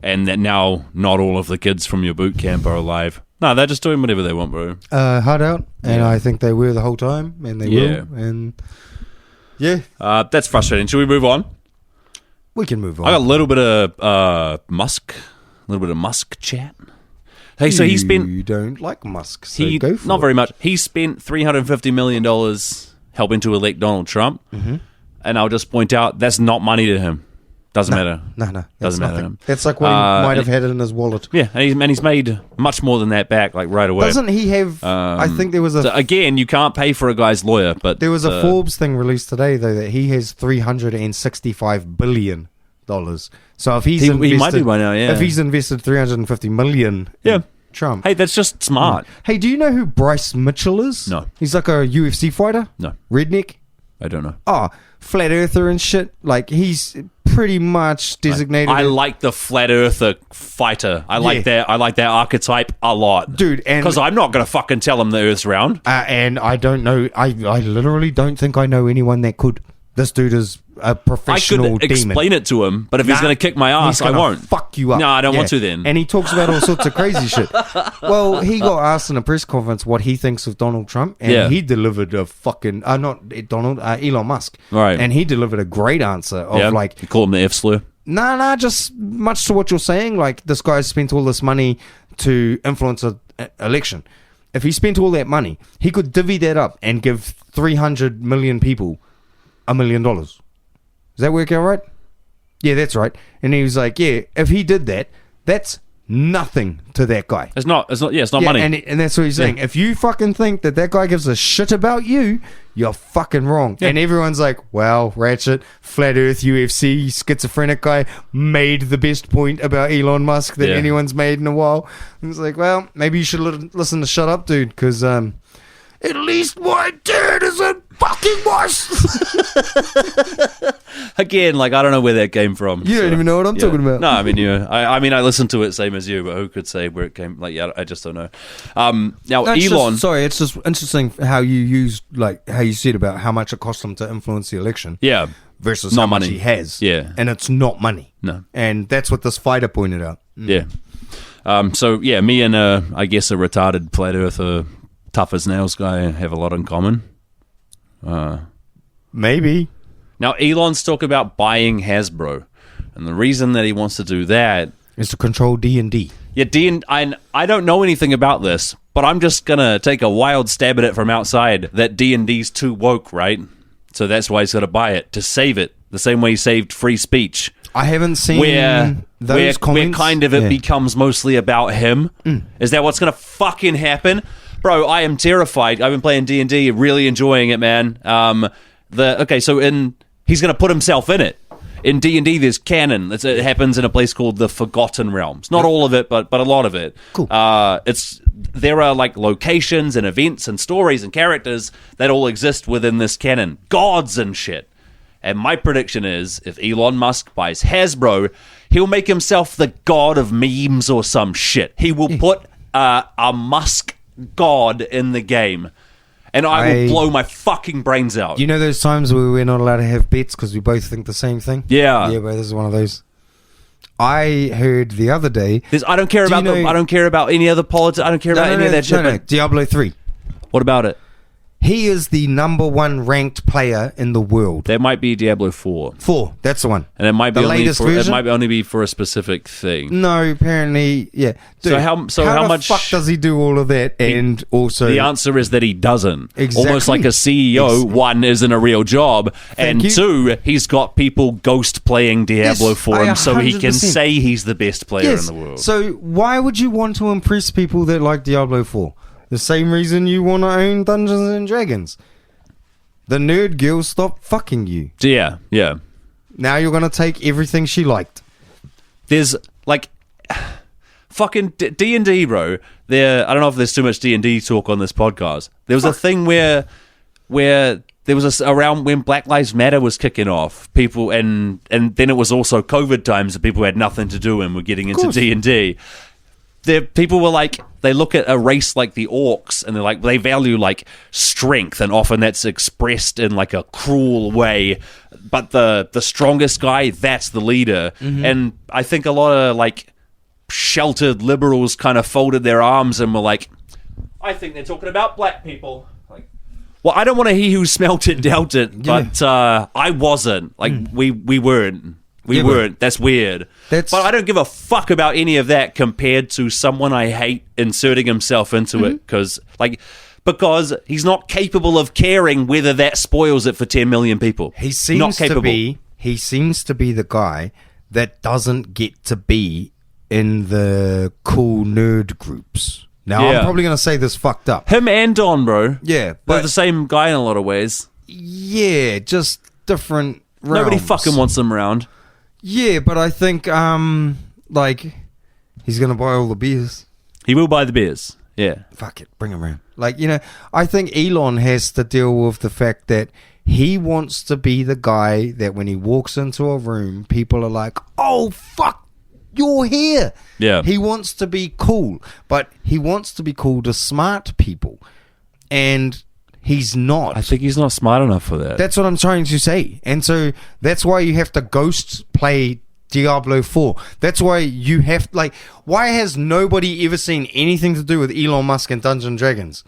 and that now not all of the kids from your boot camp are alive. No, they're just doing whatever they want, bro. Hard out, and I think they were the whole time, and they will, and that's frustrating. Should we move on? We can move on. I got a little bit of Musk chat. Hey, so he spent. You don't like Musk, so go for it. Not very much. He spent $350 million helping to elect Donald Trump, and I'll just point out that's not money to him. Doesn't matter. No, doesn't matter to him. It's like what he might have had it in his wallet. Yeah, and he's made much more than that back, like right away. Doesn't he have? I think there was a. So again, you can't pay for a guy's lawyer, but there was a Forbes thing released today though that he has $365 billion. So if he might do by now, yeah. If he's invested $350 million, in Trump. Hey, that's just smart. Hey, do you know who Bryce Mitchell is? No. He's like a UFC fighter. No. Redneck. I don't know. Oh, flat earther and shit. Like he's pretty much designated. I like the flat earther fighter. I like that archetype a lot, dude. And because I'm not gonna fucking tell him the Earth's round. And I don't know. I literally don't think I know anyone that could. This dude is a professional I could demon. explain it to him, but if he's going to kick my ass, I won't. Fuck you up. No, I don't want to then. And he talks about all sorts of crazy shit. Well, he got asked in a press conference what he thinks of Donald Trump, and he delivered a fucking Elon Musk, right? And he delivered a great answer of like, you call him the F slur. Nah, just much to what you're saying. Like this guy spent all this money to influence an election. If he spent all that money, he could divvy that up and give 300 million people $1 million. Does that work out right? Yeah, that's right. And he was like, yeah, if he did that, that's nothing to that guy. It's not money. And that's what he's saying. If you fucking think that guy gives a shit about you, you're fucking wrong. Yeah. And everyone's like, well, Ratchet, Flat Earth, UFC, schizophrenic guy made the best point about Elon Musk that anyone's made in a while. And it's like, well, maybe you should listen to Shut Up, Dude, because at least my dad isn't fucking worse. Again, like I don't know where that came from. You don't even know what I'm talking about. No, I mean, I listened to it same as you, but who could say where it came? Like, I just don't know. Now Elon. It's just interesting how you said about how much it cost him to influence the election. Yeah. Versus how much he has. Yeah. And it's not money. No. And that's what this fighter pointed out. Yeah. Me and I guess a retarded flat earther, tough as nails guy have a lot in common. Maybe. Now Elon's talking about buying Hasbro, and the reason that he wants to do that is to control D&D. Yeah, I don't know anything about this, but I'm just gonna take a wild stab at it from outside. That D&D's too woke, right? So that's why he's got to buy it to save it, the same way he saved free speech. I haven't seen those comments. Where kind of it becomes mostly about him. Is that what's gonna fucking happen? Bro, I am terrified. I've been playing D&D, really enjoying it, man. He's going to put himself in it. In D&D, there's canon. It happens in a place called the Forgotten Realms. Not all of it, but a lot of it. Cool. There are like locations and events and stories and characters that all exist within this canon. Gods and shit. And my prediction is, if Elon Musk buys Hasbro, he'll make himself the god of memes or some shit. He will put a Musk god in the game, and I will blow my fucking brains out. You know those times where we're not allowed to have bets because we both think the same thing? Yeah, but this is one of those. I heard the other day. I don't care about I don't care about any other politics. I don't care about any of that shit. No, Diablo 3. What about it? He is the number 1 ranked player in the world. That might be Diablo 4. 4, that's the one. And it might be The only latest it version? might only be for a specific thing. No, apparently, yeah. Dude, how the much fuck does he do all of that? And also, The answer is that he doesn't. Exactly. Almost like a CEO, one, isn't a real job, and you. two, he's got people ghost playing Diablo Yes, for him so he can 100%. say he's the best player yes. in the world. So why would you want to impress people that like Diablo 4? The same reason you want to own Dungeons and Dragons. The nerd girl stopped fucking you. Yeah. Now you're going to take everything she liked. There's like fucking D&D, bro. I don't know if there's too much D&D talk on this podcast. There was a thing where there was around when Black Lives Matter was kicking off, people and then it was also COVID times and people had nothing to do and were getting into D&D. People were like, they look at a race like the orcs and they're like, they value like strength, and often that's expressed in like a cruel way, but the strongest guy, that's the leader. And I think a lot of like sheltered liberals kind of folded their arms and were like, I think they're talking about black people. Like, well, I don't want to hear who smelt it, dealt it, but I wasn't. Like, we weren't. We weren't. That's weird. But I don't give a fuck about any of that compared to someone I hate inserting himself into it because he's not capable of caring whether that spoils it for 10 million people. He seems to be the guy that doesn't get to be in the cool nerd groups. Now, I'm probably going to say this fucked up. Him and Don, bro. Yeah. They're the same guy in a lot of ways. Yeah, just different realms. Nobody fucking wants them around. Yeah, but I think, like, he's going to buy all the beers. He will buy the beers. Yeah. Fuck it, bring him around. Like, you know, I think Elon has to deal with the fact that he wants to be the guy that when he walks into a room, people are like, oh, fuck, you're here. Yeah. He wants to be cool, but he wants to be cool to smart people. And he's not. I think he's not smart enough for that. That's what I'm trying to say. And so that's why you have to ghost play Diablo 4. That's why you have, like, why has nobody ever seen anything to do with Elon Musk and Dungeons and Dragons?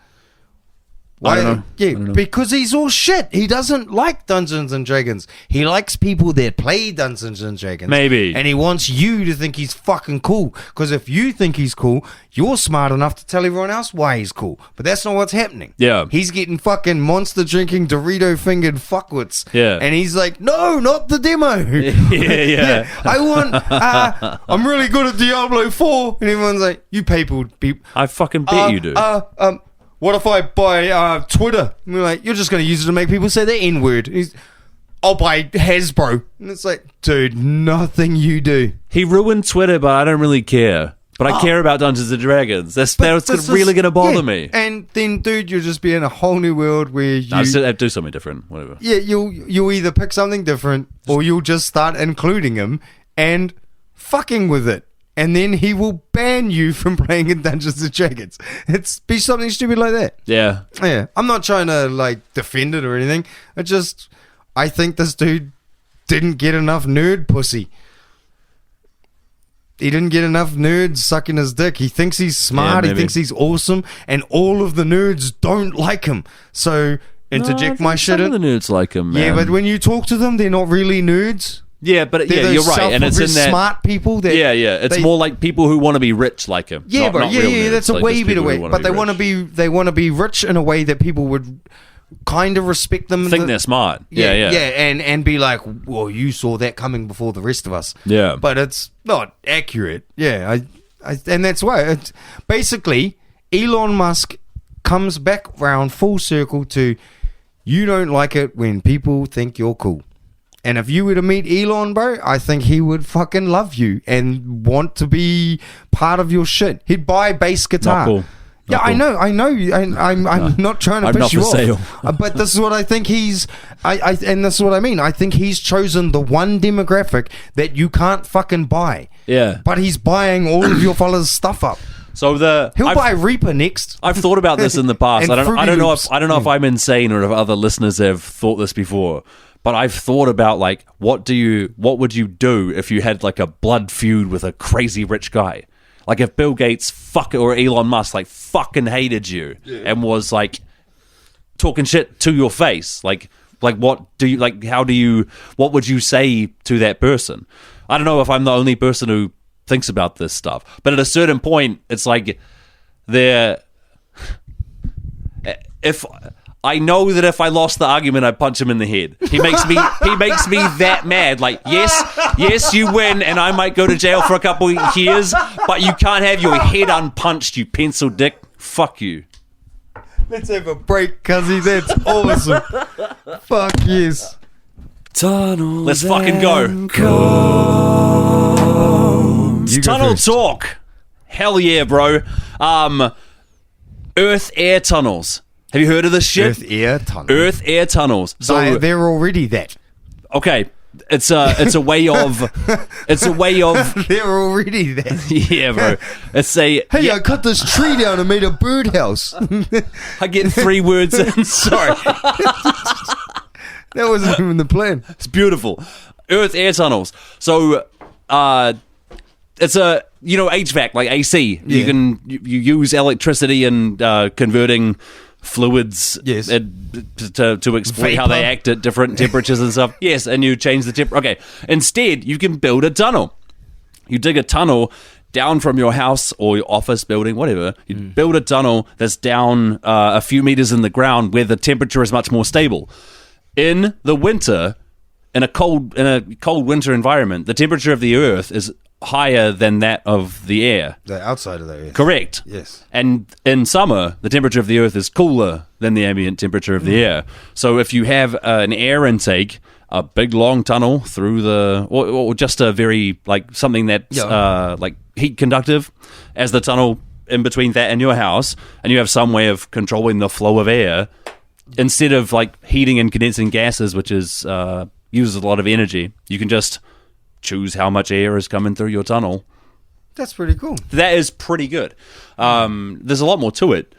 Why? I don't know. Yeah, I don't know. because he's all shit. He doesn't like Dungeons and Dragons. He likes people that play Dungeons and Dragons. Maybe. And he wants you to think he's fucking cool. Because if you think he's cool, you're smart enough to tell everyone else why he's cool. But that's not what's happening. Yeah. He's getting fucking monster drinking, Dorito fingered fuckwits. Yeah. And he's like, no, not the demo. Yeah. I want, I'm really good at Diablo 4. And everyone's like, you people. I fucking bet you do. What if I buy Twitter? And we're like, you're just going to use it to make people say the N-word. I'll buy Hasbro. And it's like, dude, nothing you do. He ruined Twitter, but I don't really care. But I care about Dungeons and Dragons. That's really going to bother me. And then, dude, you'll just be in a whole new world where you... I'll do something different, whatever. Yeah, you'll either pick something different or you'll just start including him and fucking with it. And then he will ban you from playing in Dungeons and Dragons. It's be something stupid like that. Yeah. Yeah. I'm not trying to like defend it or anything. I think this dude didn't get enough nerd pussy. He didn't get enough nerds sucking his dick. He thinks he's smart. Yeah, he thinks he's awesome. And all of the nerds don't like him. So interject my shit Some in. of the nerds like him, man. Yeah, but when you talk to them, they're not really nerds. Yeah, but They're you're those right, and it's in that smart people. That yeah. It's more like people who want to be rich, like him. Yeah, not yeah. real nerds, That's a like way just better people way. who But they want to be rich in a way that people would kind of respect them. Think they're smart. Yeah, and be like, well, you saw that coming before the rest of us. Yeah, but it's not accurate. Yeah, and that's why it's basically Elon Musk comes back round full circle to you don't like it when people think you're cool. And if you were to meet Elon, bro, I think he would fucking love you and want to be part of your shit. He'd buy bass guitar. Not cool. Yeah, cool. I know. I'm not trying to piss you off. But this is what I think and this is what I mean. I think he's chosen the one demographic that you can't fucking buy. Yeah. But he's buying all of your fellas' stuff up. So He'll buy Reaper next. I've thought about this in the past. And I Fruity don't know Loops. if I'm insane or if other listeners have thought this before. But I've thought about like what would you do if you had like a blood feud with a crazy rich guy? Like if Bill Gates or Elon Musk like fucking hated you and was like talking shit to your face, like what would you say to that person? I don't know if I'm the only person who thinks about this stuff, but at a certain point, it's like if I know that if I lost the argument, I'd punch him in the head. He makes me that mad. Like, yes, you win, and I might go to jail for a couple of years, but you can't have your head unpunched, you pencil dick. Fuck you. Let's have a break, cuzzy. That's awesome. Fuck yes. Tunnels. Let's fucking go. Tunnel talk. Hell yeah, bro. Earth air tunnels. Have you heard of this shit? Earth air tunnels. So they're already that. Okay, it's a way of They're already that. yeah, bro. It's I cut this tree down and made a birdhouse. I get 3 words in. Sorry. That wasn't even the plan. It's beautiful. Earth air tunnels. So, it's a HVAC like AC. Yeah. You use electricity and converting fluids to explain how they act at different temperatures and stuff. Yes, and you change the temperature. Okay. Instead, you can build a tunnel. You dig a tunnel down from your house or your office building, whatever. You build a tunnel that's down a few meters in the ground where the temperature is much more stable. In the winter, in a cold winter environment, the temperature of the earth is higher than that of the air. The outside of the earth. Correct. Yes. And in summer, the temperature of the earth is cooler than the ambient temperature of the air. So if you have an air intake, a big long tunnel through or just a very like something that's like heat conductive as the tunnel in between that and your house, and you have some way of controlling the flow of air instead of like heating and condensing gases, which is uses a lot of energy. You can just choose how much air is coming through your tunnel. That's pretty cool. That is pretty good. There's a lot more to it.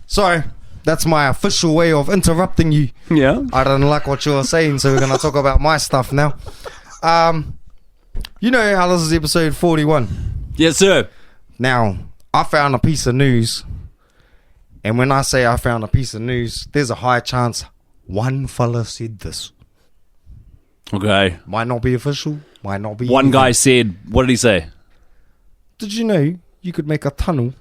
Sorry, that's my official way of interrupting you. Yeah. I don't like what you were saying, so we're going to talk about my stuff now. You know how this is episode 41. Yes, sir. Now, I found a piece of news, and when I say I found a piece of news, there's a high chance one fella said this. Okay. Might not be official, might not be. One guy said, what did he say? Did you know you could make a tunnel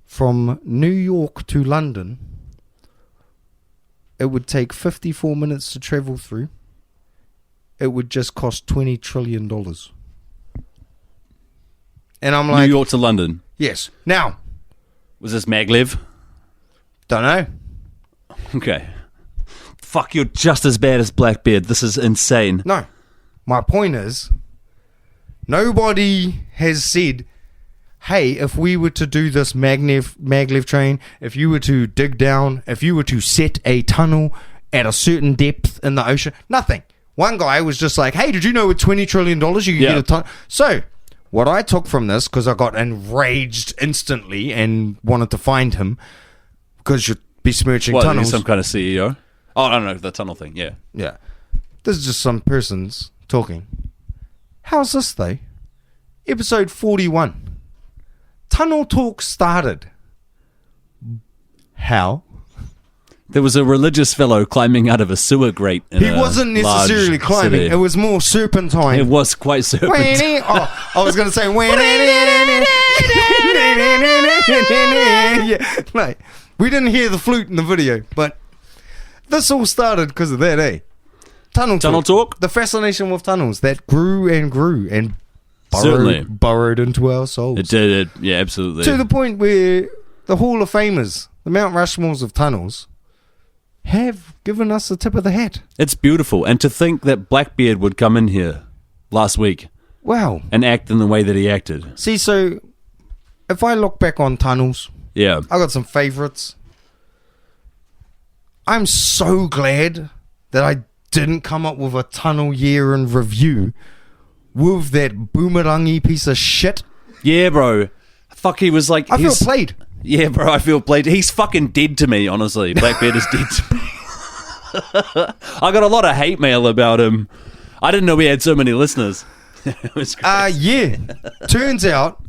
from New York to London? It would take 54 minutes to travel through. It would just cost $20 trillion. And I'm like, New York to London. Yes. Now, Was this maglev? don't know. Okay. Fuck, you're just as bad as Blackbeard. This is insane. No. My point is, nobody has said, hey, if we were to do this maglev train, if you were to dig down, if you were to set a tunnel at a certain depth in the ocean, nothing. One guy was just like, hey, did you know with $20 trillion you could get a tunnel? So, what I took from this, because I got enraged instantly and wanted to find him, because you'd be smirching tunnels. Some kind of CEO? Oh, I don't know, the tunnel thing, yeah. Yeah. This is just some persons talking. How's this, though? Episode 41. Tunnel talk started. How? There was a religious fellow climbing out of a sewer grate. He wasn't necessarily climbing. City. It was more serpentine. It was quite serpentine. Oh, I was going to say... yeah, like, we didn't hear the flute in the video, but this all started because of that, eh? Tunnel talk. The fascination with tunnels that grew and burrowed into our souls. It did, yeah, absolutely. To the point where the Hall of Famers, the Mount Rushmores of tunnels, have given us the tip of the hat. It's beautiful. And to think that Blackbeard would come in here last week. Wow. And act in the way that he acted. See, so if I look back on tunnels, yeah, I got some favorites. I'm so glad that I didn't come up with a tunnel year in review with that boomerangy piece of shit. Yeah, bro. Fuck, he was like... I feel played. Yeah, bro, I feel played. He's fucking dead to me, honestly. Blackbeard is dead to me. I got a lot of hate mail about him. I didn't know we had so many listeners. It was great. Yeah. Turns out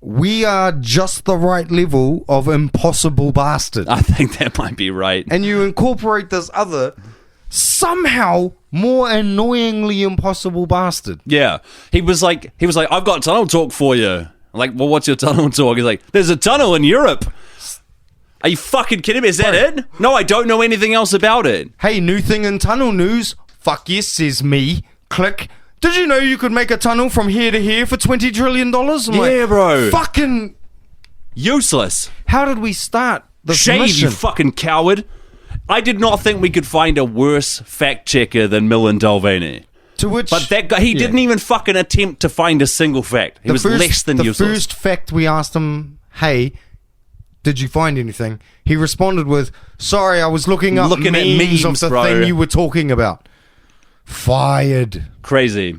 we are just the right level of impossible bastard. I think that might be right. And you incorporate this other, somehow more annoyingly impossible bastard. Yeah. He was like, I've got tunnel talk for you. I'm like, well, what's your tunnel talk? He's like, there's a tunnel in Europe. Are you fucking kidding me? Is that it? No, I don't know anything else about it. Hey, new thing in tunnel news. Fuck yes, says me. Click. Did you know you could make a tunnel from here to here for $20 trillion? Yeah, bro. Fucking useless. How did we start this Shade, mission? you fucking coward. I did not think we could find a worse fact checker than Milan Dalvani. To which, but that guy, he didn't even fucking attempt to find a single fact. He was less than useless. The first fact we asked him, hey, did you find anything? He responded with, sorry, I was looking at memes of the thing you were talking about. Fired. Crazy.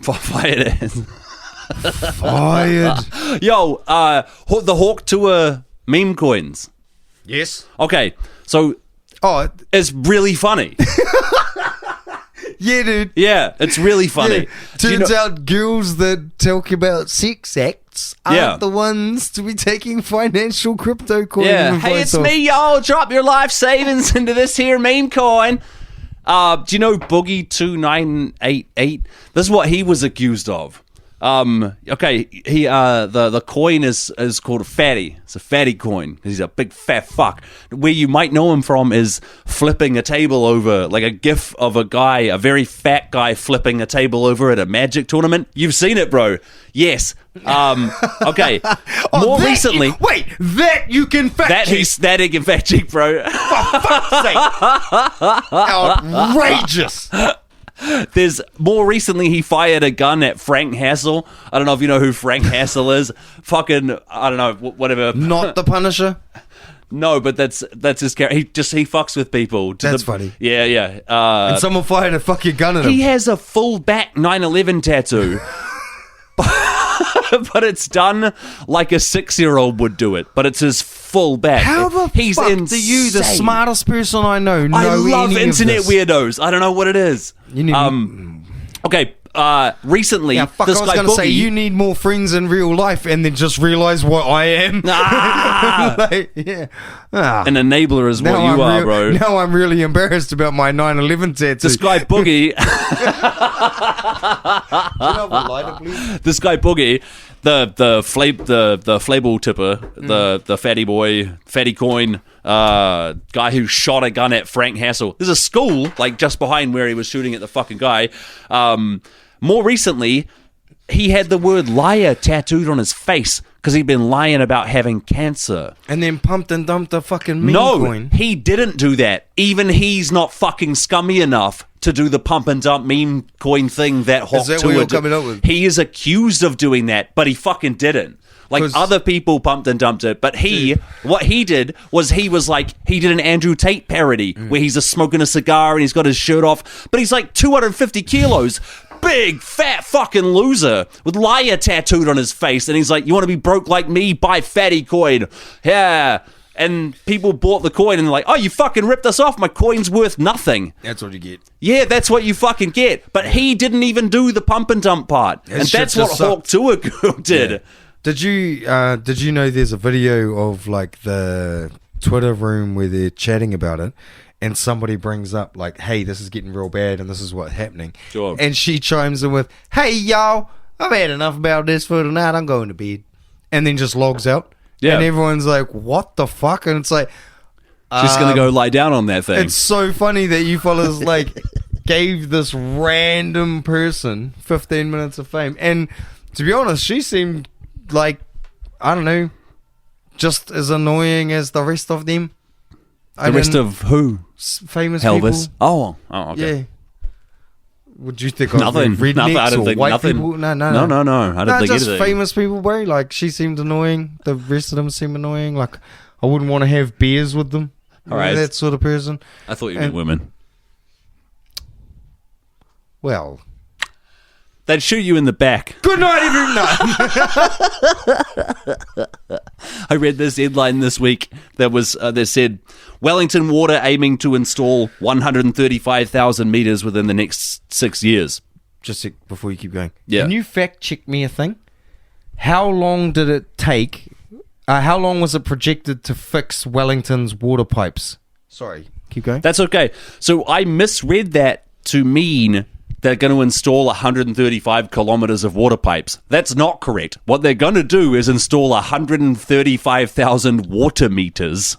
Fired is. Fired. Yo, the Hawk Tour meme coins. Yes. Okay, so it's really funny. Yeah, dude. Yeah, it's really funny. Yeah. Turns out girls that talk about sex acts aren't the ones to be taking financial crypto coin. Yeah, hey, it's me, y'all. Drop your life savings into this here meme coin. Do you know Boogie2988? This is what he was accused of. Okay, he the coin is called a fatty. It's a fatty coin. He's a big fat fuck. Where you might know him from is flipping a table over, like a gif of a guy, a very fat guy flipping a table over at a magic tournament. You've seen it, bro. Yes. Okay. More recently, wait, that you can fact check. That he can fact check, bro. For fuck's sake! Outrageous. There's more recently he fired a gun at Frank Hassel. I don't know if you know who Frank Hassel is. Fucking, I don't know, whatever. Not the Punisher? No, but that's his character. He fucks with people. That's funny. Yeah, yeah. And someone fired a fucking gun at him. He has a full back 9/11 tattoo. But it's done like a 6-year-old would do it. But it's his full back. How the fuck do you, the smartest person I know I love any internet of this? weirdos. I don't know what it is. You need okay, recently, this guy I was going to say, you need more friends in real life and then just realize what I am. Like, yeah. An enabler is what you are, bro. Now I'm really embarrassed about my 9/11 tattoo. This guy Boogie... This guy Boogie, the flabel tipper, the fatty boy, fatty coin, guy who shot a gun at Frank Hassel. There's a school like just behind where he was shooting at the fucking guy. More recently, he had the word liar tattooed on his face because he'd been lying about having cancer. And then pumped and dumped a fucking meme coin. No, he didn't do that. Even he's not fucking scummy enough to do the pump and dump meme coin thing that Hawk Is that what you're coming up with? He is accused of doing that, but he fucking didn't. Like, other people pumped and dumped it, but what he did was he did an Andrew Tate parody where he's smoking a cigar and he's got his shirt off, but he's like 250 kilos. Big, fat fucking loser with liar tattooed on his face. And he's like, you want to be broke like me? Buy fatty coin. Yeah. And people bought the coin and they're like, oh, you fucking ripped us off. My coin's worth nothing. That's what you get. Yeah, that's what you fucking get. But he didn't even do the pump and dump part. And that's what Hawk Tour Girl did. Yeah. Did you know there's a video of like the Twitter room where they're chatting about it? And somebody brings up, like, hey, this is getting real bad and this is what's happening. Sure. And she chimes in with, hey, y'all, I've had enough about this for tonight. I'm going to bed. And then just logs out. Yeah. And everyone's like, what the fuck? And it's like... She's going to go lie down on that thing. It's so funny that you fellas, like, gave this random person 15 minutes of fame. And to be honest, she seemed like, I don't know, just as annoying as the rest of them. The rest of who? Famous Elvis. people. Oh, okay. Yeah. Would you think of nothing? Rednecks I don't or think white nothing. people? No. I don't think just anything. Famous people, bro. Like, she seemed annoying. The rest of them seem annoying. Like, I wouldn't want to have beers with them. All right. That sort of person. I thought you meant women. Well, They'd shoot you in the back. good night, everyone. I read this headline this week that said Wellington Water aiming to install 135,000 meters within the next 6 years. Just before you keep going. Yeah. Can you fact check me a thing? How long did it take? How long was it projected to fix Wellington's water pipes? Sorry. Keep going. That's okay. So I misread that to mean they're going to install 135 kilometers of water pipes. That's not correct. What they're going to do is install 135,000 water meters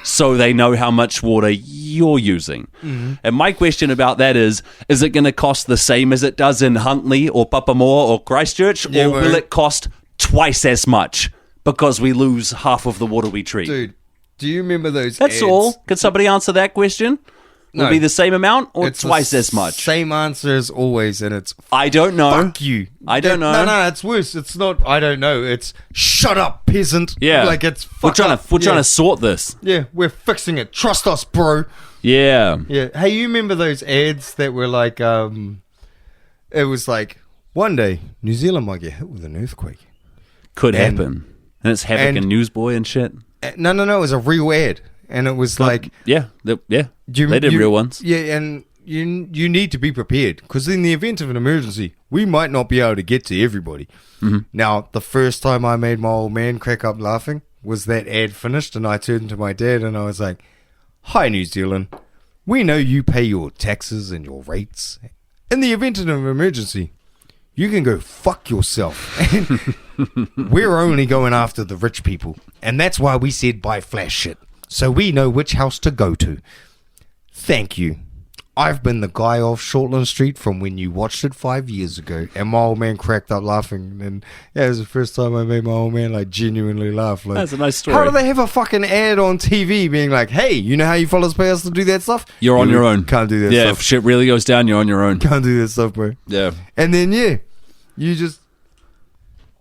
so they know how much water you're using. Mm-hmm. And my question about that is it going to cost the same as it does in Huntley or Papamoa or Christchurch? Yeah, or will it cost twice as much because we lose half of the water we treat? Dude, do you remember those That's ads? all. Can somebody answer that question? Will it be the same amount or It's twice the as much? Same answer as always, and it's I don't know. fuck you. I don't know. No, it's worse. It's not I don't know. It's shut up, peasant. Yeah. Like it's We're fuck trying up. to trying to sort this. Yeah, we're fixing it. Trust us, bro. Yeah. Yeah. Hey, you remember those ads that were like it was like one day New Zealand might get hit with an earthquake. Could And- happen. And it's Havoc and Newsboy and shit. No, it was a real ad. And it was like Yeah. They did real ones. Yeah, and you need to be prepared because in the event of an emergency, we might not be able to get to everybody. Mm-hmm. Now, the first time I made my old man crack up laughing was that ad finished, and I turned to my dad and I was like, "Hi, New Zealand. We know you pay your taxes and your rates. In the event of an emergency, you can go fuck yourself. We're only going after the rich people, and that's why we said buy flash shit." So we know which house to go to. Thank you. I've been the guy off Shortland Street from when you watched it 5 years ago. And my old man cracked up laughing. And yeah, it was the first time I made my old man like genuinely laugh. Like, That's a nice story. How do they have a fucking ad on TV being like, hey, you know how you fellas pay us to do that stuff? You're on your own. Can't do that Yeah, stuff. if shit really goes down, you're on your own. Can't do that stuff, bro. Yeah. And then, yeah, you just...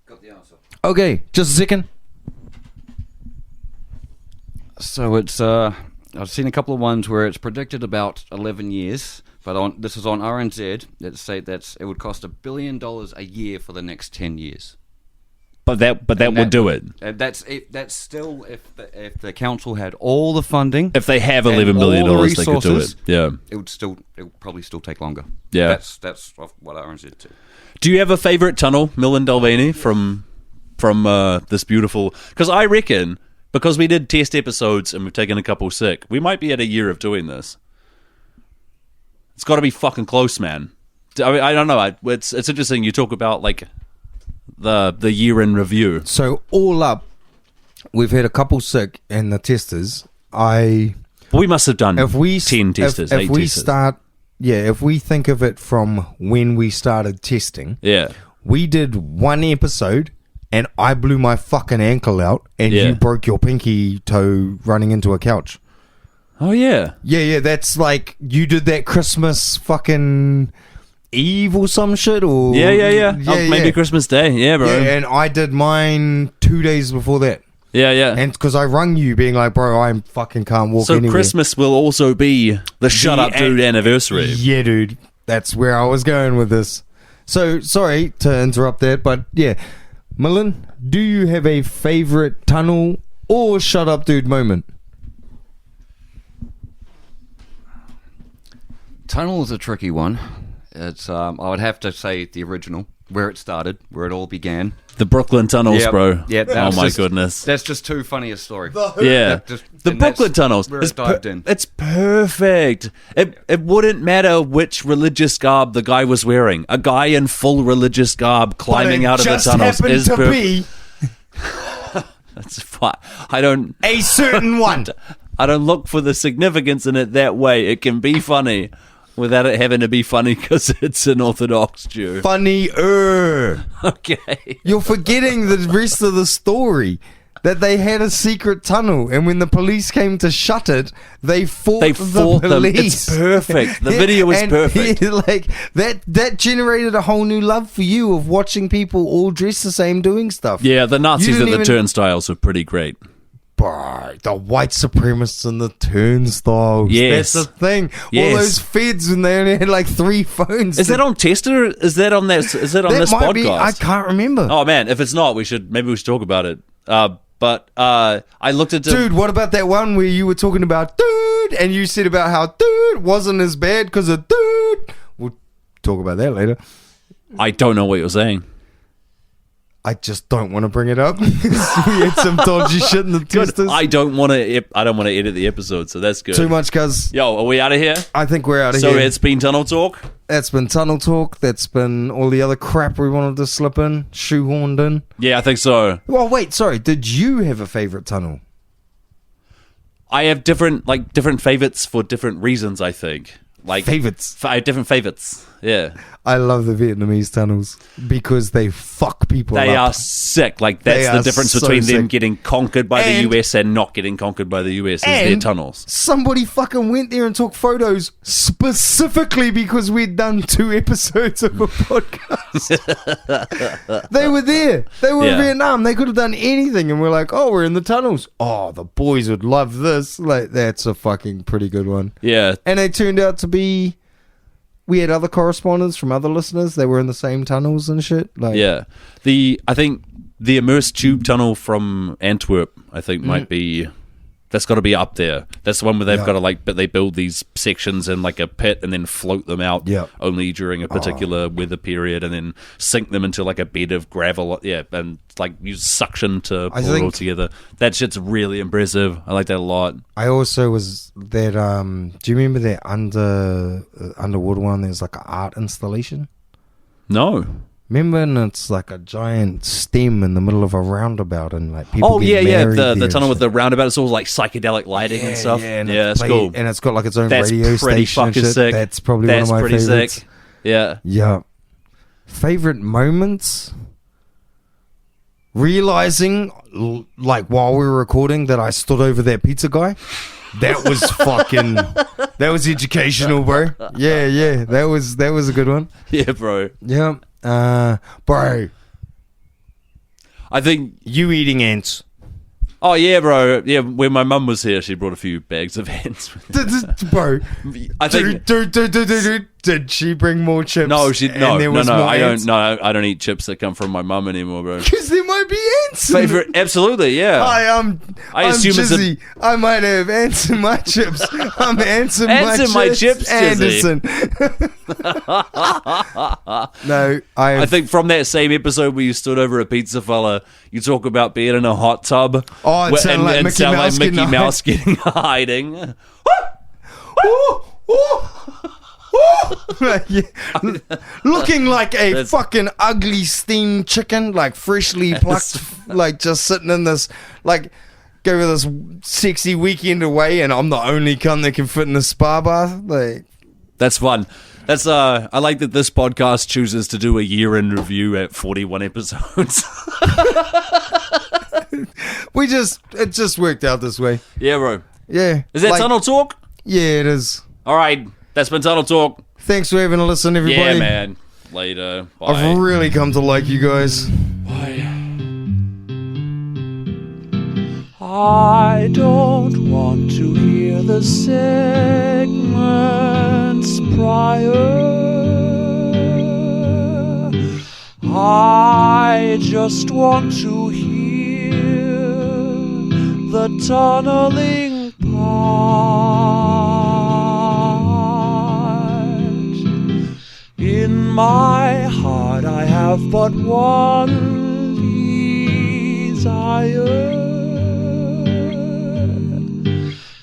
Got the answer. Okay, just a second. So it's I've seen a couple of ones where it's predicted about 11 years, but this is on RNZ. It would cost $1 billion a year for the next 10 years. But that would do it. That's still if the council had all the funding. If they have and $11 billion, all the they could do it. resources, Yeah. it would probably still take longer. Yeah. That's what RNZ too. Do you have a favourite tunnel, Mill Dalvini, from this beautiful... Because I reckon... Because we did test episodes and we've taken a couple sick, we might be at a year of doing this. It's got to be fucking close, man. I mean, I don't know. It's interesting. You talk about like the year in review. So all up, we've had a couple sick and the testers. We must have done 10 testers, if 8 we testers. if we think of it from when we started testing, Yeah. we did one episode and I blew my fucking ankle out and Yeah. you broke your pinky toe running into a couch. Oh, yeah. Yeah, that's like you did that Christmas fucking Eve or some shit or Yeah. Maybe Christmas Day. Yeah, bro. Yeah, and I did mine 2 days before that. Yeah. And because I rung you being like, bro, I fucking can't walk So anywhere. Christmas will also be the Shut Up Dude anniversary. Yeah, dude. That's where I was going with this. So, sorry to interrupt that, but yeah. Millen, do you have a favourite tunnel or shut up dude moment? Tunnel is a tricky one. It's I would have to say the original, where it started, where it all began. The Brooklyn tunnels, Yep. bro. Yeah, Oh, that's my just- goodness. That's just too funny a story. Yeah. That just- The and that's Brooklyn tunnels. where it dived in. It's perfect. It wouldn't matter which religious garb the guy was wearing. A guy in full religious garb climbing out of the tunnels is perfect. be That's fine. I don't a certain one. look for the significance in it that way. It can be funny without it having to be funny because it's an Orthodox Jew. Funnier. Okay. You're forgetting the rest of the story. That they had a secret tunnel, and when the police came to shut it, they fought the them. police. It's perfect. The video is And, perfect. like that generated a whole new love for you of watching people all dressed the same doing stuff. Yeah, the Nazis You at didn't the even- turnstiles were pretty great. Bro, the white supremacists and the turnstiles. Yes. That's the thing. Yes. All those feds when they only had like 3 phones. Is that on Tester? Is that on that? Is that on That this might podcast? be, I can't remember. Oh man, if it's not, maybe we should talk about it. But I looked at Dude, what about that one where you were talking about dude and you said about how dude wasn't as bad because of dude? We'll talk about that later. I don't know what you're saying. I just don't want to bring it up because we had some dodgy shit in the Good. testers. I don't want to. I don't want to edit the episode, so that's good. Too much, cuz. Yo, are we out of here? I think we're out of So here. it's been Tunnel Talk. That's been Tunnel Talk. That's been all the other crap we wanted to slip in, shoehorned in. Yeah, I think so. Well, wait, sorry. Did you have a favorite tunnel? I have different favorites for different reasons. I think Favorites. I have different favorites. Yeah, I love the Vietnamese tunnels because they fuck people they up. are sick. Like that's They the are difference so between them sick. getting conquered by And- the US and not getting conquered by the US is their And tunnels. somebody fucking went there and took photos specifically because we'd done 2 episodes of a podcast. They were there. They were in Yeah. Vietnam. They could have done anything. And we're like, oh, we're in the tunnels. Oh, the boys would love this. Like, that's a fucking pretty good one. Yeah, And they turned out to be... We had other correspondents from other listeners. They were in the same tunnels and shit. Like, yeah. I think the immersed tube tunnel from Antwerp, I think might be. That's got to be up there. That's the one where they've Yeah. got to but they build these sections in like a pit and then float them out Yeah. only during a particular weather period and then sink them into like a bed of gravel. Yeah, and like use suction to I pull it all think- together. That shit's really impressive. I like that a lot. I also was that. Do you remember that underwater one? There's like an art installation. No. Remember, and it's like a giant stem in the middle of a roundabout, and like people. Oh get yeah, married the there tunnel and with shit. the roundabout. It's all like psychedelic lighting and stuff. and Yeah, it's that's cool. and it's got like its own That's radio pretty station and fucking shit. sick. That's probably That's one of my pretty favorites. sick. Yeah. Yeah. Favorite moments? Realizing, like while we were recording, that I stood over that pizza guy. That was fucking. That was educational, bro. Yeah. That was a good one. Yeah, bro. Yeah. Bro, I think. you eating ants? Oh yeah, bro. Yeah, when my mum was here, she brought a few bags of ants. Bro, I think. dude, did she bring more chips? No, she And no. there was more I ants? don't. No, I don't eat chips that come from my mum anymore, bro. Because there might be ants. in it. Favorite? Absolutely, yeah. Hi, I I'm assume it's a- Jizzy. I might have ants in my chips. I'm ants in Ants in my chips, Anderson. No, I think from that same episode where you stood over a pizza fella, you talk about being in a hot tub. Oh, it sounded like Mickey sound Mouse like getting Mickey Mouse getting hiding. Yeah. Looking like a That's- fucking ugly steamed chicken, like freshly plucked, like just sitting in this, like go with this sexy weekend away, and I'm the only cunt that can fit in a spa bath. Like, That's fun. That's I like that this podcast chooses to do a year in review at 41 episodes. it just worked out this way. Yeah, bro. Yeah. Is that like, Tunnel Talk? Yeah, it is. All right, that's been Tunnel Talk. Thanks for having a listen, everybody. Yeah, man. Later. Bye. I've really come to like you guys. I don't want to hear the segments prior. I just want to hear the tunneling part. In my heart I have but one desire,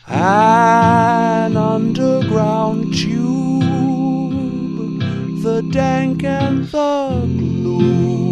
an underground tube, the dank and the gloom.